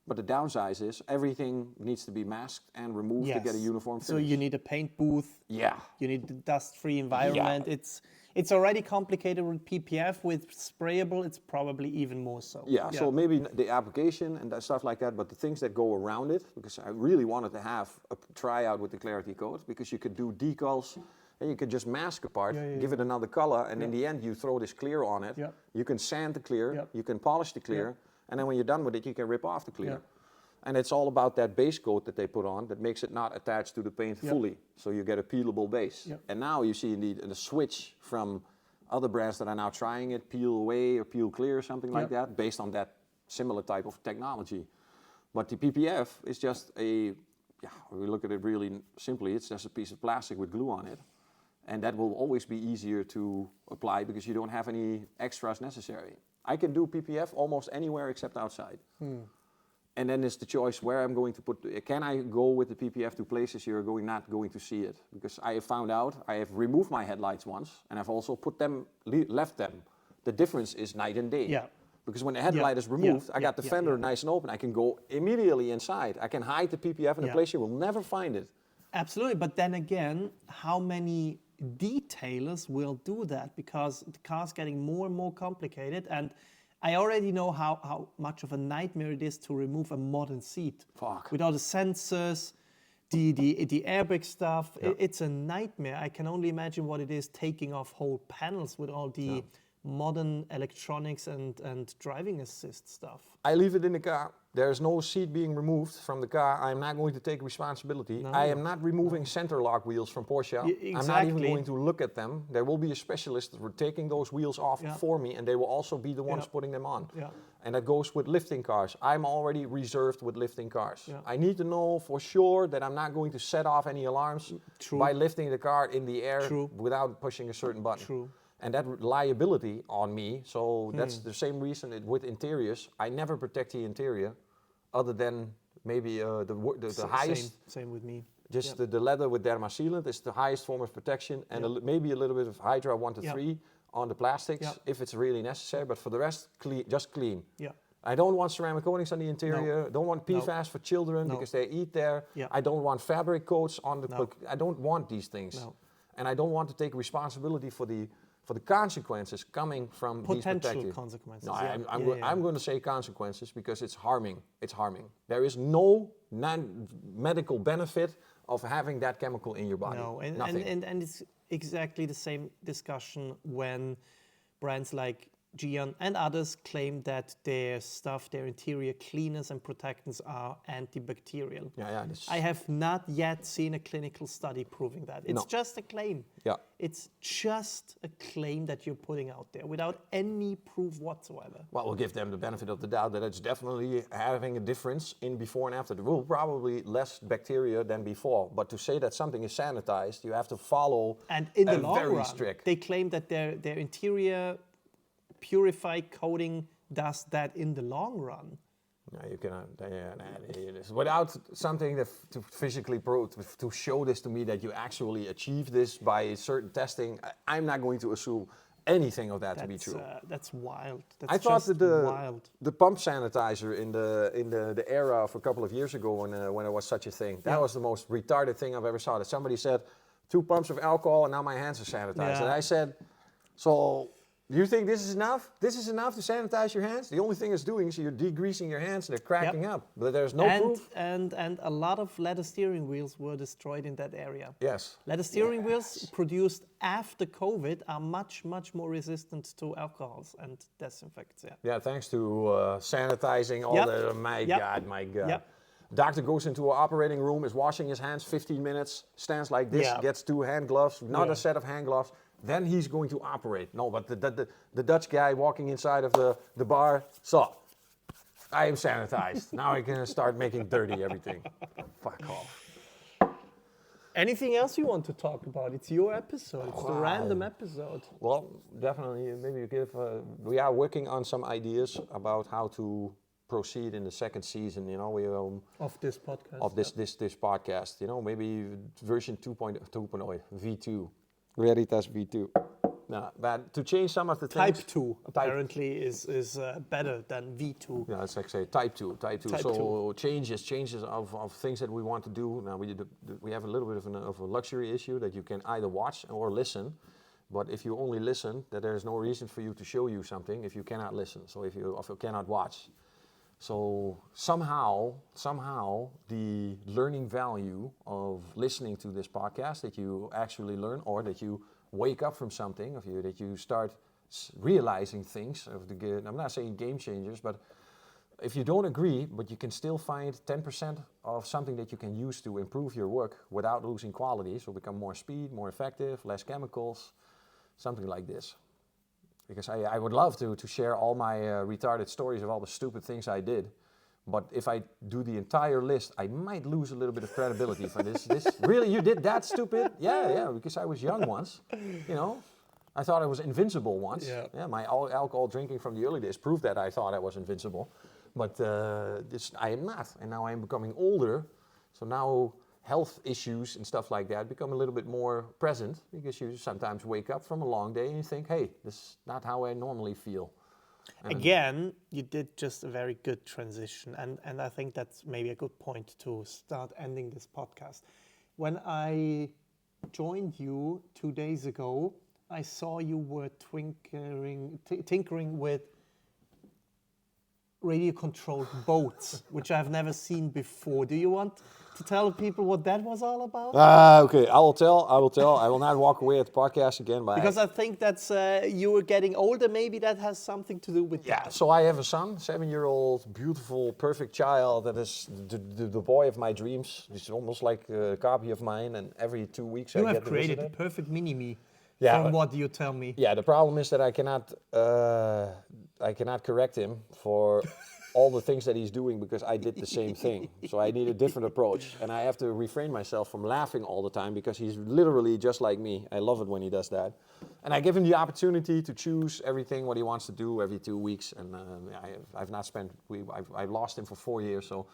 But the downside is everything needs to be masked and removed to get a uniform finish. So you need a paint booth. Yeah. You need the dust-free environment. Yeah. It's already complicated with PPF. With sprayable, it's probably even more so. Yeah, so maybe the application and that stuff like that, but the things that go around it, because I really wanted to have a tryout with the Clarity Coat, because you could do decals. And you can just mask a part, give it another color, and in the end you throw this clear on it. Yeah. You can sand the clear, you can polish the clear, and then when you're done with it, you can rip off the clear. Yeah. And it's all about that base coat that they put on that makes it not attached to the paint fully. So you get a peelable base. Yeah. And now you see indeed the switch from other brands that are now trying it, peel away or peel clear or something like that, based on that similar type of technology. But the PPF is just we look at it really simply, it's just a piece of plastic with glue on it. And that will always be easier to apply because you don't have any extras necessary. I can do PPF almost anywhere except outside. And then it's the choice where I'm going to put. Can I go with the PPF to places you're not going to see it? Because I have found out, I have removed my headlights once, and I've also put them, left them. The difference is night and day. Yeah. Because when the headlight is removed, I got the fender nice and open. I can go immediately inside. I can hide the PPF in a place you will never find it. Absolutely, but then again, how many detailers will do that? Because the car's getting more and more complicated, and I already know how much of a nightmare it is to remove a modern seat. Fuck. With all the sensors, the airbag stuff, it's a nightmare. I can only imagine what it is taking off whole panels with all the modern electronics and driving assist stuff. I leave it in the car. There's no seat being removed from the car. I'm not going to take responsibility. No. I am not removing center lock wheels from Porsche. Exactly. I'm not even going to look at them. There will be a specialist for taking those wheels off for me, and they will also be the ones putting them on. Yeah. And that goes with lifting cars. I'm already reserved with lifting cars. Yeah. I need to know for sure that I'm not going to set off any alarms by lifting the car in the air without pushing a certain button. True. And that liability on me, so that's the same reason with interiors. I never protect the interior, other than maybe the highest. Same with me. Just the leather with derma sealant is the highest form of protection, and maybe a little bit of Hydra 1 to 3 on the plastics if it's really necessary. But for the rest, just clean. Yeah. I don't want ceramic coatings on the interior. No. Don't want PFAS for children because they eat there. Yeah. I don't want fabric coats on the. I don't want these things, and I don't want to take responsibility for the consequences coming from these potential consequences. No, I'm going to say consequences because it's harming. It's harming. There is no non-medical benefit of having that chemical in your body. No, and it's exactly the same discussion when brands like Gian and others claim that their stuff, their interior cleaners and protectants are antibacterial. I have not yet seen a clinical study proving that. It's just a claim. Yeah. It's just a claim that you're putting out there without any proof whatsoever. Well, we'll give them the benefit of the doubt that it's definitely having a difference in before and after. There will probably less bacteria than before, but to say that something is sanitized, you have to follow and in the long very run, strict. They claim that their interior purified coating does that in the long run. No, you cannot. Without something to physically prove, to show this to me that you actually achieve this by certain testing, I'm not going to assume anything of that to be true. That's wild. I thought that the pump sanitizer in the era of a couple of years ago when there was such a thing, that was the most retarded thing I've ever saw. That somebody said 2 pumps of alcohol and now my hands are sanitized. And I said, so. Do you think this is enough? This is enough to sanitize your hands? The only thing it's doing is you're degreasing your hands, they're cracking up. But there's no proof. And a lot of leather steering wheels were destroyed in that area. Yes. Leather steering wheels produced after COVID are much, much more resistant to alcohols and disinfectants. Yeah, thanks to sanitizing all the, my God. Yep. Doctor goes into an operating room, is washing his hands 15 minutes, stands like this, gets 2 hand gloves, not a set of hand gloves. Then he's going to operate. No, but the Dutch guy walking inside of the bar, so I am sanitized. Now I can start making dirty everything. Fuck off. Anything else you want to talk about? It's your episode. It's the random episode. Well, definitely. Maybe you give. We are working on some ideas about how to proceed in the second season. You know, of this podcast. Of this podcast. You know, maybe version 2.0, V2. Veritas V2. No, but to change some of the things. Type 2 apparently is better than V2. Yeah, it's actually Type 2. So changes of things that we want to do. Now we have a little bit of a luxury issue that you can either watch or listen. But if you only listen, that there is no reason for you to show you something if you cannot listen. So if you cannot watch. So somehow the learning value of listening to this podcast, that you actually learn or that you wake up from something, that you start realizing things. I'm not saying game changers, but if you don't agree, but you can still find 10% of something that you can use to improve your work without losing quality, so become more speed, more effective, less chemicals, something like this. Because I would love to share all my retarded stories of all the stupid things I did, But if I do the entire list, I might lose a little bit of credibility for this. Really, you did that, stupid? Yeah, because I was young once, I thought I was invincible once. Yeah. My alcohol drinking from the early days proved that I thought I was invincible. But I am not, and now I am becoming older. So now health issues and stuff like that become a little bit more present, because you sometimes wake up from a long day and you think, hey, this is not how I normally feel. Again, you did just a very good transition, and I think that's maybe a good point to start ending this podcast. When I joined you 2 days ago, I saw you were tinkering with radio-controlled boats, which I've never seen before. Do you want to tell people what that was all about? Okay, I will tell. I will not walk away at the podcast again. Because I think that's you were getting older. Maybe that has something to do with that. So I have a son, 7-year-old, beautiful, perfect child that is the boy of my dreams. He's almost like a copy of mine, and every 2 weeks you I have get created to the visit perfect mini-me. Yeah, from what you tell me. Yeah, the problem is that I cannot correct him for all the things that he's doing, because I did the same thing. So I need a different approach, and I have to refrain myself from laughing all the time, because he's literally just like me. I love it when he does that. And I give him the opportunity to choose everything what he wants to do every 2 weeks. And I've lost him for 4 years, so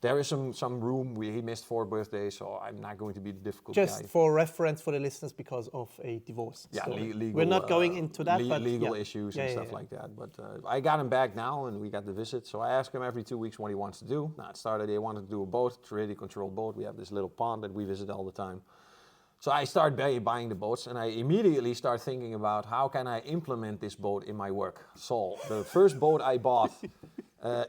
there is some room. He missed 4 birthdays, so I'm not going to be the difficult guy. Just for reference for the listeners, because of a divorce. Yeah, legal. We're not going into that, but legal issues and stuff like that. But I got him back now, and we got the visit. So I ask him every 2 weeks what he wants to do. Now it started, he wanted to do a boat, radio-controlled boat. We have this little pond that we visit all the time. So I start buying the boats, and I immediately start thinking about how can I implement this boat in my work. So the first boat I bought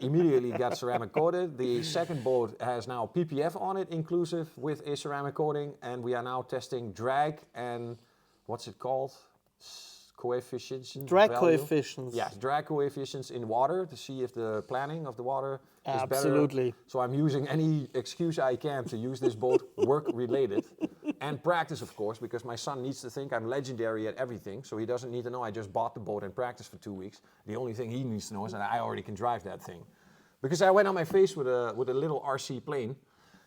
immediately got ceramic coated. The second boat has now PPF on it, inclusive with a ceramic coating, and we are now testing drag and what's it called? Coefficients. Drag value? coefficients. Yeah, drag coefficients in water to see if the planning of the water is better. Absolutely. So I'm using any excuse I can to use this boat work related, and practice, of course, because my son needs to think I'm legendary at everything. So he doesn't need to know I just bought the boat and practiced for 2 weeks. The only thing he needs to know is that I already can drive that thing. Because I went on my face with a little RC plane.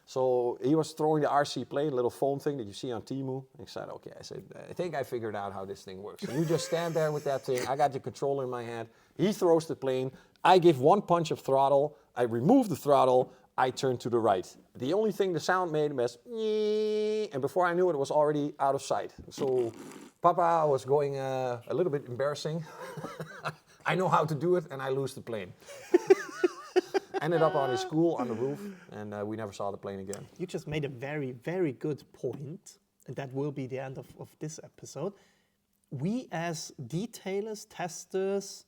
So he was throwing the RC plane, little foam thing that you see on Temu. And he said, okay, I think I figured out how this thing works. So you just stand there with that thing. I got the controller in my hand. He throws the plane. I give 1 punch of throttle. I remove the throttle. I turn to the right. The only thing the sound made was, and before I knew it, it was already out of sight. So Papa was going a little bit embarrassing. I know how to do it, and I lose the plane. Ended up on his school on the roof, and we never saw the plane again. You just made a very, very good point, and that will be the end of this episode. We as detailers, testers,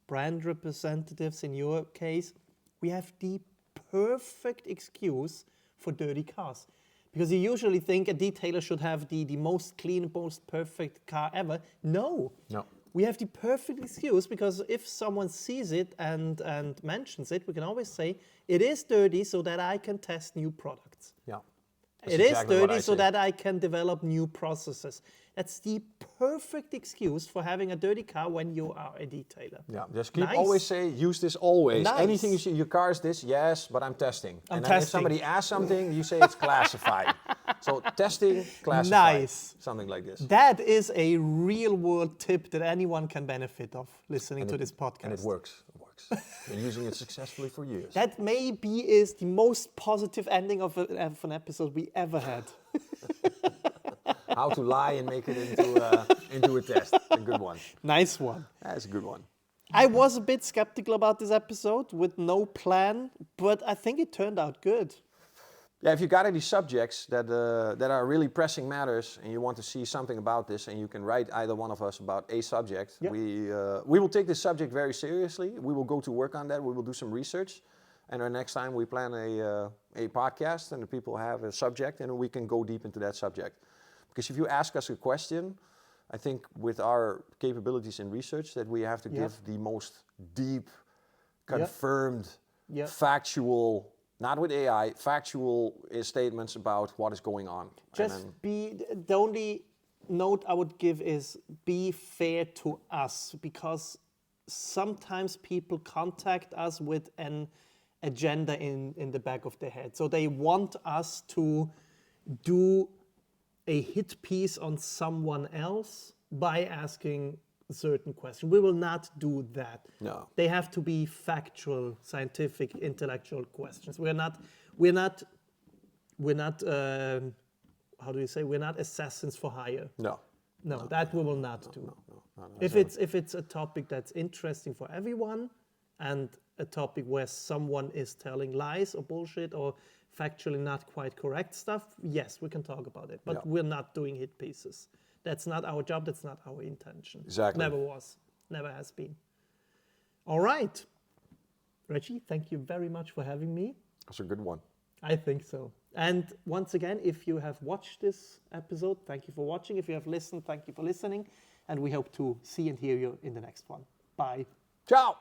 brand representatives in your case, we have the perfect excuse for dirty cars. Because you usually think a detailer should have the most clean, most perfect car ever. No. We have the perfect excuse, because if someone sees it and mentions it, we can always say, it is dirty so that I can test new products. Yeah. It is dirty so that I can develop new processes. That's the perfect excuse for having a dirty car when you are a detailer. Yeah, just always say, use this always. Nice. Anything you see, your car is this, yes, but I'm testing. And then if somebody asks something, you say it's classified. So testing, classified. Nice. Something like this. That is a real world tip that anyone can benefit of listening to this podcast. And it works. Been using it successfully for years. That maybe is the most positive ending of an episode we ever had. How to lie and make it into a test. A good one. Nice one. That's a good one. I was a bit skeptical about this episode with no plan, but I think it turned out good. Yeah, if you got any subjects that are really pressing matters and you want to see something about this, and you can write either one of us about a subject, we will take this subject very seriously. We will go to work on that. We will do some research. And our next time we plan a podcast and the people have a subject, and we can go deep into that subject. Because if you ask us a question, I think with our capabilities in research that we have to give the most deep, confirmed, factual, not with AI, factual statements about what is going on. The only note I would give is be fair to us, because sometimes people contact us with agenda in the back of their head. So they want us to do a hit piece on someone else by asking a certain question. We will not do that. No. They have to be factual, scientific, intellectual questions. We're not how do you say? We're not assassins for hire. No. No, that we will not do. No, If it's a topic that's interesting for everyone, and a topic where someone is telling lies or bullshit or factually not quite correct stuff, yes, we can talk about it. But Yeah. we're not doing hit pieces. That's not our job. That's not our intention. Exactly. Never was. Never has been. All right. Reggie, thank you very much for having me. That's a good one. I think so. And once again, if you have watched this episode, thank you for watching. If you have listened, thank you for listening. And we hope to see and hear you in the next one. Bye. Ciao.